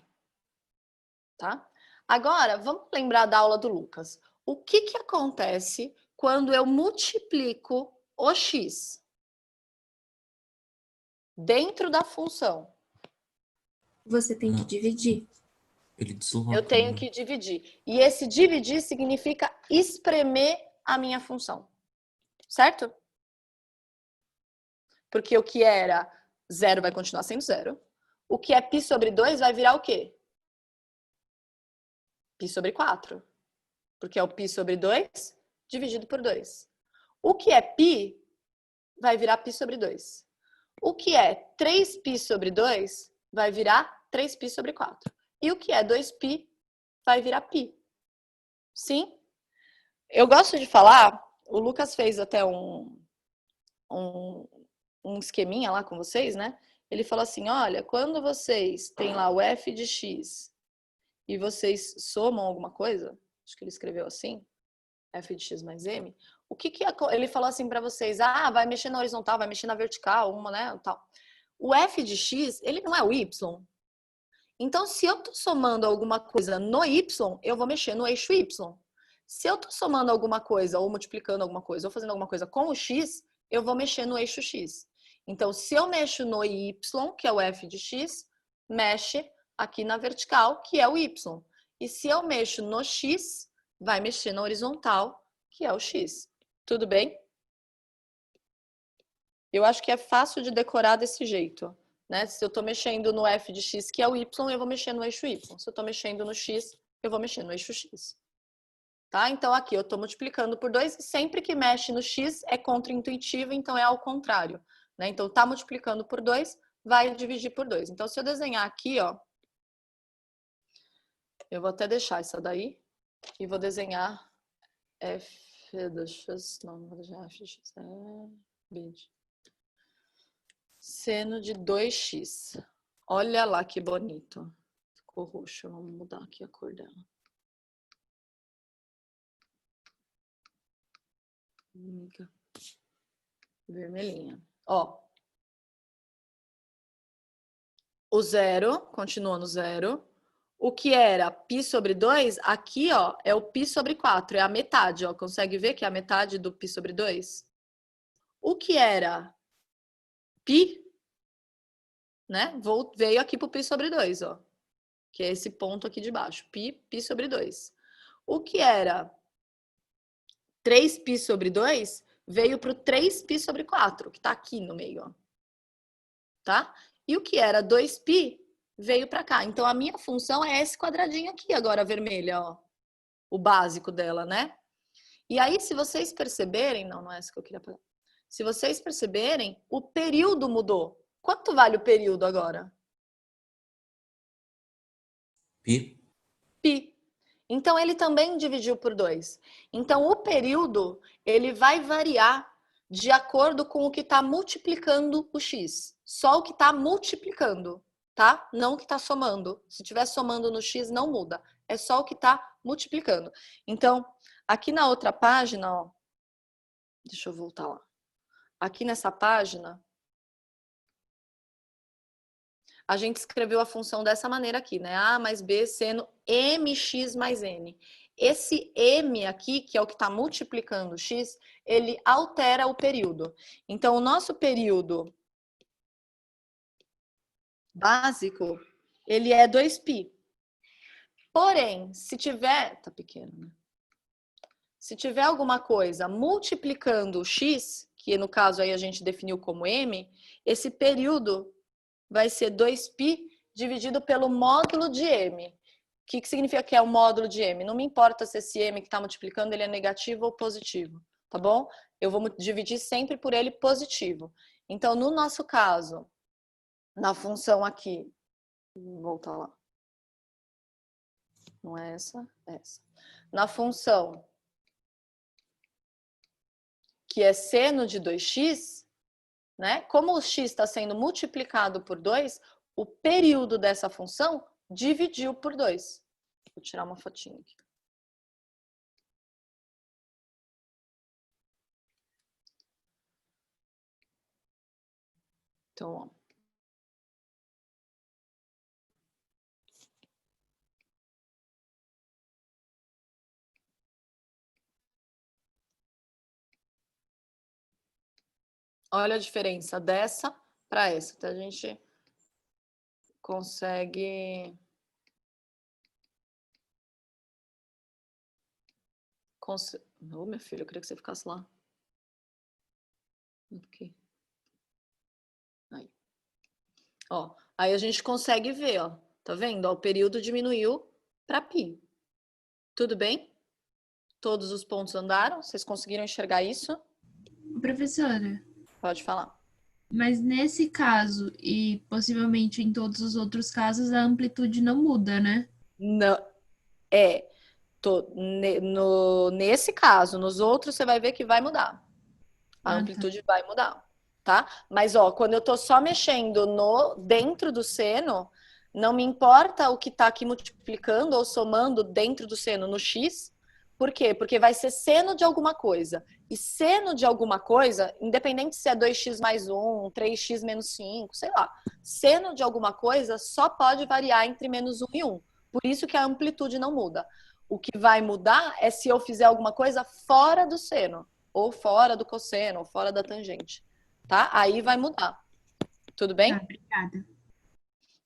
Speaker 1: Tá? Agora, vamos lembrar da aula do Lucas. O que acontece quando eu multiplico o x dentro da função?
Speaker 3: Você tem que dividir.
Speaker 4: Ele desloca.
Speaker 1: Eu tenho que dividir. E esse dividir significa espremer a minha função. Certo? Porque o que era 0 vai continuar sendo 0. O que é π sobre 2 vai virar o quê? π sobre 4. Porque é o π sobre 2 dividido por 2. O que é π vai virar π sobre 2. O que é 3π sobre 2 vai virar 3π sobre 4. E o que é 2π vai virar π. Sim? Eu gosto de falar, o Lucas fez até um esqueminha lá com vocês, né? Ele falou assim, olha, quando vocês têm lá o f de x e vocês somam alguma coisa, acho que ele escreveu assim, f de x mais m, o que ele falou assim para vocês, vai mexer na horizontal, vai mexer na vertical, uma, né, tal. O f de x, ele não é o y. Então, se eu tô somando alguma coisa no y, eu vou mexer no eixo y. Se eu tô somando alguma coisa, ou multiplicando alguma coisa, ou fazendo alguma coisa com o x, eu vou mexer no eixo x. Então, se eu mexo no y, que é o f de x, mexe aqui na vertical, que é o y. E se eu mexo no x, vai mexer na horizontal, que é o x. Tudo bem? Eu acho que é fácil de decorar desse jeito, né? Se eu estou mexendo no f de x, que é o y, eu vou mexer no eixo y. Se eu estou mexendo no x, eu vou mexer no eixo x. Tá? Então, aqui eu estou multiplicando por 2 e sempre que mexe no x é contraintuitivo, então é ao contrário. Né? Então, tá multiplicando por 2, vai dividir por 2. Então, se eu desenhar aqui, ó, eu vou até deixar essa daí e vou desenhar f de x, não vou desenhar f de x, b de seno de 2x. Olha lá que bonito. Ficou roxo, vamos mudar aqui a cor dela. Vermelhinha. Ó. O zero, continua no zero. O que era π sobre 2, aqui, ó, é o π sobre 4, é a metade, ó. Consegue ver que é a metade do π sobre 2? O que era π, né? Veio aqui pro π sobre 2, ó. Que é esse ponto aqui de baixo. π sobre 2. O que era 3π sobre 2 veio para o 3π sobre 4, que está aqui no meio, ó. Tá? E o que era 2π veio para cá. Então, a minha função é esse quadradinho aqui, agora vermelha, ó. O básico dela, né? E aí, se vocês perceberem... Não é essa que eu queria falar. Se vocês perceberem, o período mudou. Quanto vale o período agora?
Speaker 4: Π.
Speaker 1: Π. Então, ele também dividiu por 2. Então, o período, ele vai variar de acordo com o que está multiplicando o x. Só o que está multiplicando, tá? Não o que está somando. Se estiver somando no x, não muda. É só o que está multiplicando. Então, aqui na outra página, ó, deixa eu voltar lá. Aqui nessa página, a gente escreveu a função dessa maneira aqui, né? A mais B seno mx mais n. Esse m aqui, que é o que está multiplicando o x, ele altera o período. Então, o nosso período básico, ele é 2π. Porém, se tiver... Tá pequeno, né? Se tiver alguma coisa multiplicando o x, que no caso aí a gente definiu como m, esse período vai ser 2π dividido pelo módulo de m. O que significa que é o módulo de m? Não me importa se esse m que está multiplicando ele é negativo ou positivo, tá bom? Eu vou dividir sempre por ele positivo. Então, no nosso caso, na função aqui, vou voltar lá. Não é essa, é essa. Na função que é seno de 2x, né? Como o x está sendo multiplicado por 2, o período dessa função dividiu por 2. Vou tirar uma fotinha aqui. Então, ó. Olha a diferença dessa para essa. Então, a gente consegue... Ô, meu filho, eu queria que você ficasse lá. Aqui. Aí. Ó, aí a gente consegue ver, ó. Tá vendo? Ó, o período diminuiu para π. Tudo bem? Todos os pontos andaram? Vocês conseguiram enxergar isso?
Speaker 2: Professora,
Speaker 1: Pode falar.
Speaker 2: mas nesse caso e possivelmente em todos os outros casos, a amplitude não muda, né?
Speaker 1: Não, nesse caso, nos outros você vai ver que vai mudar. A
Speaker 2: Ah, tá.
Speaker 1: amplitude vai mudar, tá? Mas, ó, quando eu tô só mexendo dentro do seno, não me importa o que tá aqui multiplicando ou somando dentro do seno no x. Por quê? Porque vai ser seno de alguma coisa. E seno de alguma coisa, independente se é 2x mais 1, 3x menos 5, sei lá. Seno de alguma coisa só pode variar entre menos 1 e 1. Por isso que a amplitude não muda. O que vai mudar é se eu fizer alguma coisa fora do seno, ou fora do cosseno, ou fora da tangente. Tá? Aí vai mudar. Tudo bem?
Speaker 2: Tá, obrigada.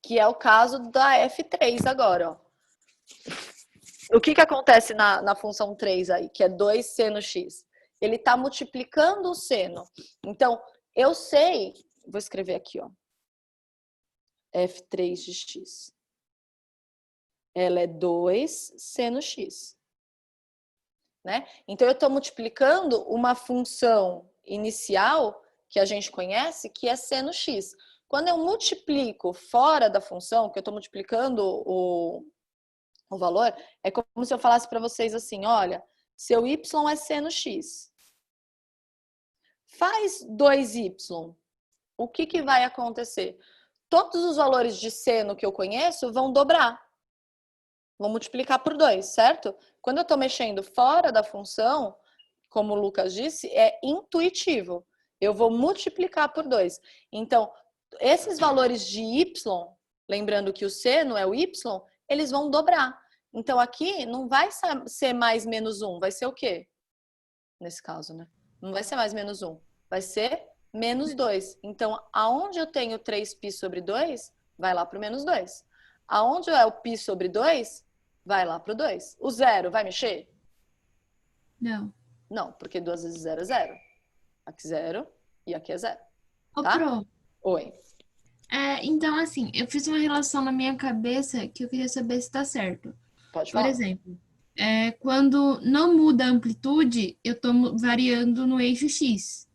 Speaker 1: Que é o caso da F3 agora, ó. O que acontece na função 3 aí, que é 2 seno x? Ele está multiplicando o seno. Então, eu sei, vou escrever aqui, ó, F3 de x. Ela é 2 seno x. Né? Então, eu estou multiplicando uma função inicial que a gente conhece, que é seno x. Quando eu multiplico fora da função, que eu estou multiplicando o valor, é como se eu falasse para vocês assim, olha, seu y é seno x. Faz 2y. O que vai acontecer? Todos os valores de seno que eu conheço vão dobrar. Vão multiplicar por 2, certo? Quando eu estou mexendo fora da função, como o Lucas disse, é intuitivo. Eu vou multiplicar por 2. Então, esses valores de y, lembrando que o seno é o y, eles vão dobrar. Então, aqui não vai ser mais menos 1, vai ser o quê? Nesse caso, né? Não vai ser mais menos 1, vai ser menos 2. Então, aonde eu tenho 3π sobre 2, vai lá para o menos 2. Aonde é o π sobre 2, vai lá para o 2. O zero vai mexer?
Speaker 2: Não.
Speaker 1: Não, porque 2 vezes 0 é 0. Aqui 0 e aqui é 0.
Speaker 2: Ô,
Speaker 1: Tá?
Speaker 2: Pro,
Speaker 1: Oi.
Speaker 2: então, assim, eu fiz uma relação na minha cabeça que eu queria saber se tá certo.
Speaker 1: Pode
Speaker 2: Por
Speaker 1: falar.
Speaker 2: exemplo, quando não muda a amplitude, eu tô variando no eixo X.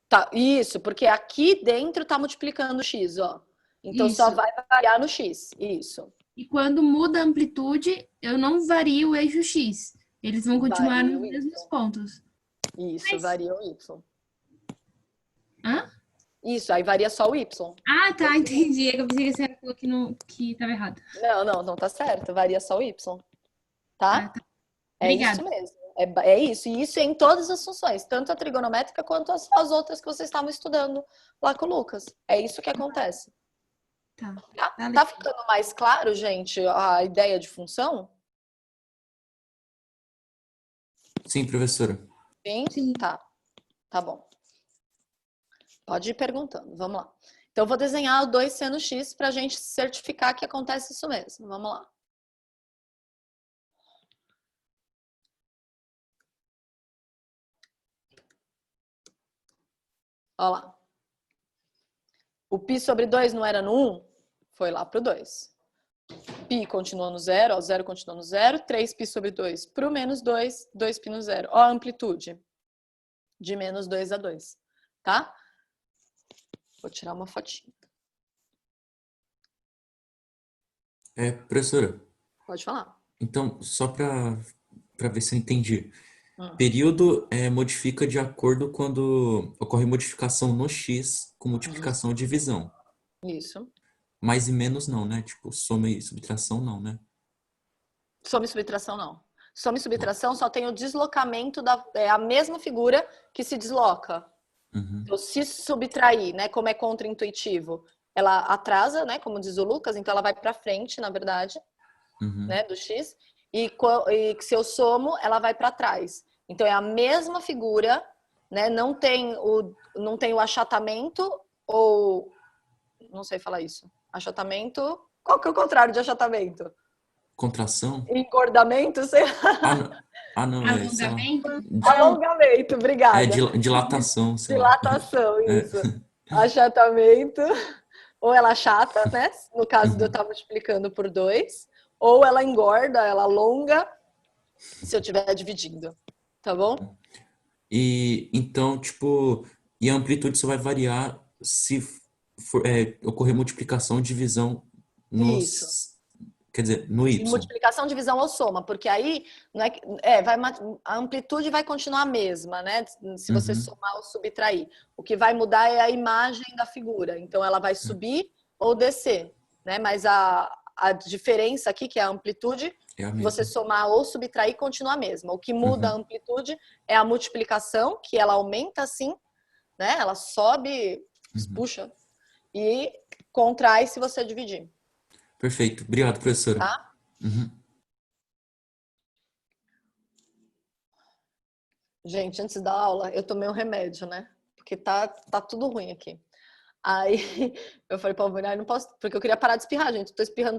Speaker 1: Tá, isso, porque aqui dentro tá multiplicando o x, ó. Então só
Speaker 2: Isso.
Speaker 1: vai variar no x. Isso.
Speaker 2: E quando muda a amplitude, eu não vario o eixo X. Eles vão continuar
Speaker 1: Varia o
Speaker 2: nos
Speaker 1: y.
Speaker 2: mesmos pontos.
Speaker 1: Isso,
Speaker 2: Mas-
Speaker 1: varia o y.
Speaker 2: Hã?
Speaker 1: Isso, aí varia só o y.
Speaker 2: Ah, tá, entendi. É que eu pensei que você falou que tava errado.
Speaker 1: Não tá certo. Varia só o y.
Speaker 2: Ah,
Speaker 1: Tá?
Speaker 2: tá.
Speaker 1: É
Speaker 2: Obrigada.
Speaker 1: isso mesmo. É isso. E isso é em todas as funções, tanto a trigonométrica quanto as outras que vocês estavam estudando lá com o Lucas. É isso que acontece.
Speaker 2: Tá.
Speaker 1: Tá?
Speaker 2: Valeu.
Speaker 1: Tá ficando mais claro, gente, a ideia de função?
Speaker 4: Sim, professora.
Speaker 1: Sim?
Speaker 2: Sim.
Speaker 1: Tá bom. Pode ir perguntando, vamos lá. Então, eu vou desenhar o 2 seno x para a gente certificar que acontece isso mesmo. Vamos lá. Olha lá. O π sobre 2 não era no 1? Foi lá para o 2. Π continua no 0, ó, 0 continua no 0, 3π sobre 2 para o menos 2, 2π no 0. Ó a amplitude de menos 2 a 2, tá? Vou tirar uma fotinha.
Speaker 4: Professora,
Speaker 1: Pode falar.
Speaker 4: então, só para ver se eu entendi.
Speaker 1: Hum.
Speaker 4: Período modifica de acordo quando ocorre modificação no x com multiplicação ou divisão.
Speaker 1: Isso.
Speaker 4: Mais e menos não, né? Tipo, soma e subtração não, né?
Speaker 1: Soma e subtração não. Soma e subtração só tem o deslocamento é a mesma figura que se desloca.
Speaker 4: Uhum.
Speaker 1: Então, se subtrair, né, como é contraintuitivo, ela atrasa, né, como diz o Lucas, então ela vai para frente, na verdade,
Speaker 4: Uhum.
Speaker 1: né, do x, e se eu somo, ela vai para trás. Então é a mesma figura, né, não tem o achatamento ou não sei falar isso. Achatamento, qual que é o contrário de achatamento?
Speaker 4: Contração?
Speaker 1: Engordamento, sei lá.
Speaker 4: Não, sei lá.
Speaker 2: Alongamento?
Speaker 1: Alongamento, obrigada.
Speaker 4: Dilatação, sei lá.
Speaker 1: Dilatação, isso. Achatamento, ou ela achata, né? No caso de eu estar multiplicando por 2, ou ela engorda, ela alonga, se eu estiver dividindo. Tá bom?
Speaker 4: E então, tipo, e a amplitude só vai variar se ocorrer multiplicação e divisão
Speaker 1: Isso.
Speaker 4: Quer dizer, no
Speaker 1: E
Speaker 4: Y.
Speaker 1: multiplicação, divisão ou soma, porque aí não é, a amplitude vai continuar a mesma, né? Se você
Speaker 4: Uhum,
Speaker 1: somar ou subtrair. O que vai mudar é a imagem da figura. Então ela vai subir ou descer, né? Mas a diferença aqui, que é a amplitude,
Speaker 4: é a
Speaker 1: você
Speaker 4: mesma.
Speaker 1: somar ou subtrair continua a mesma. O que muda a
Speaker 4: Uhum,
Speaker 1: amplitude é a multiplicação, que ela aumenta assim, né? Ela sobe,
Speaker 4: uhum.
Speaker 1: puxa, e contrai se você dividir,
Speaker 4: Perfeito. Obrigado, professora.
Speaker 1: tá?
Speaker 4: Uhum.
Speaker 1: Gente, antes da aula, eu tomei um remédio, né? Porque tá tudo ruim aqui. Aí eu falei pra Alvina, não posso, porque eu queria parar de espirrar, gente. Eu tô espirrando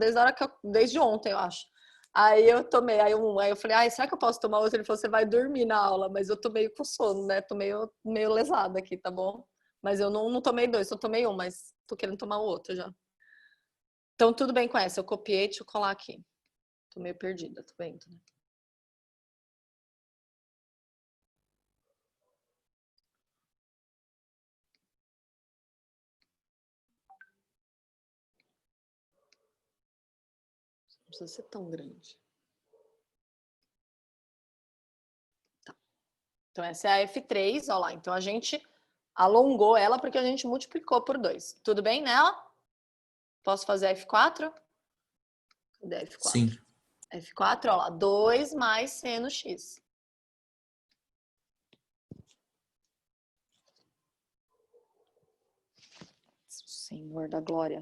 Speaker 1: desde ontem, eu acho. Aí eu tomei, aí eu falei, ai, será que eu posso tomar outro? Ele falou, você vai dormir na aula, mas eu tô meio com sono, né? Tô meio lesada aqui, tá bom? Mas eu não tomei dois, só tomei um, mas tô querendo tomar o outro já. Então, tudo bem com essa. Eu copiei, deixa eu colar aqui. Tô meio perdida, tô vendo, né? Não precisa ser tão grande. Então, essa é a F3, ó lá. Então, a gente alongou ela porque a gente multiplicou por 2. Tudo bem nela? Posso fazer a F4? Cadê a
Speaker 4: Sim.
Speaker 1: F4? F4, ó lá, 2 mais seno x. Senhor da glória.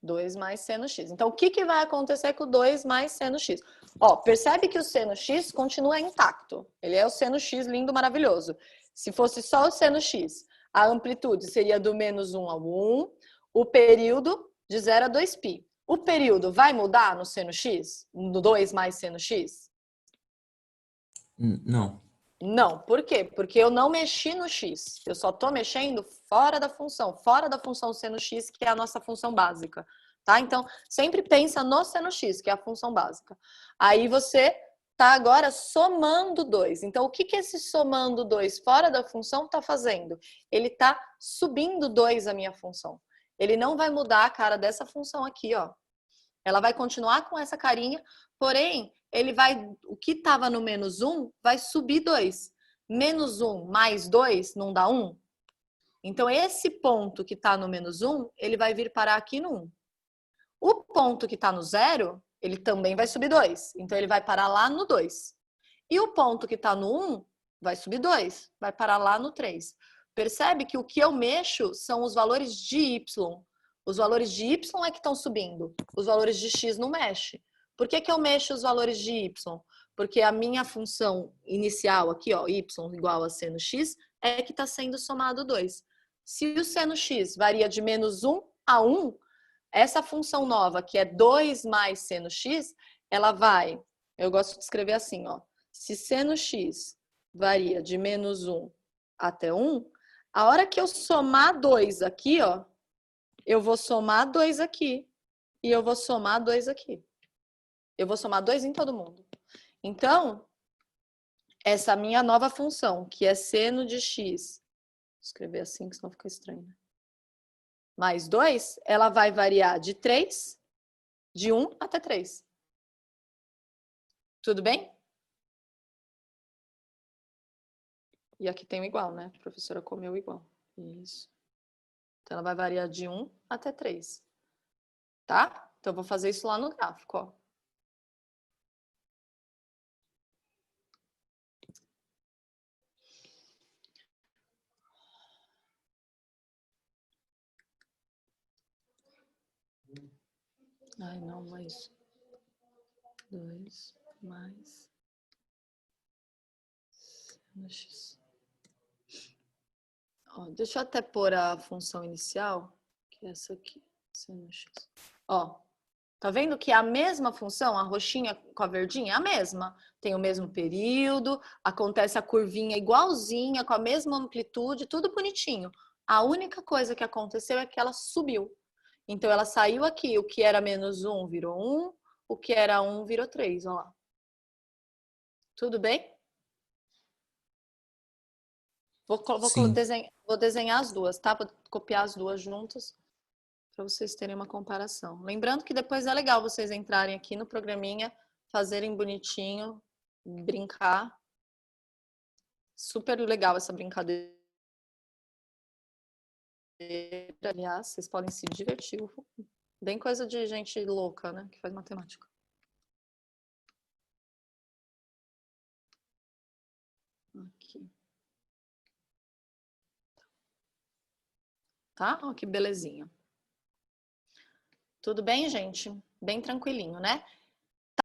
Speaker 1: Dois mais seno x. Então, o que vai acontecer com o 2 mais seno x? Ó, percebe que o seno x continua intacto. Ele é o seno x lindo, maravilhoso. Se fosse só o seno x, a amplitude seria do menos 1 ao 1, o período de 0 a 2π. O período vai mudar no seno x? No 2 mais seno x?
Speaker 4: Não.
Speaker 1: Não. Por quê? Porque eu não mexi no x. Eu só estou mexendo fora da função seno x, que é a nossa função básica. Tá? Então, sempre pensa no seno x, que é a função básica. Aí você está agora somando 2. Então, o que esse somando 2 fora da função está fazendo? Ele está subindo 2 a minha função. Ele não vai mudar a cara dessa função aqui, ó. Ela vai continuar com essa carinha, porém, o que estava no menos 1 vai subir 2. Menos 1 mais 2 não dá 1? Então, esse ponto que está no menos 1, ele vai vir parar aqui no 1. O ponto que está no 0, ele também vai subir 2. Então, ele vai parar lá no 2. E o ponto que está no 1 vai subir 2. Vai parar lá no 3. Percebe que o que eu mexo são os valores de y. Os valores de y é que estão subindo. Os valores de x não mexe. Por que eu mexo os valores de y? Porque a minha função inicial aqui, ó, y igual a seno x, é que está sendo somado 2. Se o seno x varia de menos 1 a 1, essa função nova, que é 2 mais seno x, ela vai... Eu gosto de escrever assim, ó. Se seno x varia de menos 1 até 1, a hora que eu somar 2 aqui, ó, eu vou somar 2 aqui e eu vou somar 2 aqui. Eu vou somar 2 em todo mundo. Então, essa minha nova função, que é seno de x, vou escrever assim, que senão fica estranho, né? Mais 2, ela vai variar de 3, de 1 até 3. Tudo bem? E aqui tem o igual, né? A professora comeu igual. Isso. Então, ela vai variar de 1 até 3. Tá? Então, eu vou fazer isso lá no gráfico, ó. Ai, não, mais 2 mais seno x. Ó, deixa eu até pôr a função inicial, que é essa aqui, seno x. Ó, tá vendo que é a mesma função, a roxinha com a verdinha, é a mesma. Tem o mesmo período, acontece a curvinha igualzinha, com a mesma amplitude, tudo bonitinho. A única coisa que aconteceu é que ela subiu. Então, ela saiu aqui, o que era menos 1 virou 1, o que era 1 virou 3, ó lá. Tudo bem?
Speaker 4: Sim.
Speaker 1: Vou desenhar as duas, tá? Vou copiar as duas juntas para vocês terem uma comparação. Lembrando que depois é legal vocês entrarem aqui no programinha, fazerem bonitinho, brincar. Super legal essa brincadeira. Aliás, vocês podem se divertir. Bem coisa de gente louca, né? Que faz matemática. Aqui. Tá? Ó, que belezinha. Tudo bem, gente? Bem tranquilinho, né?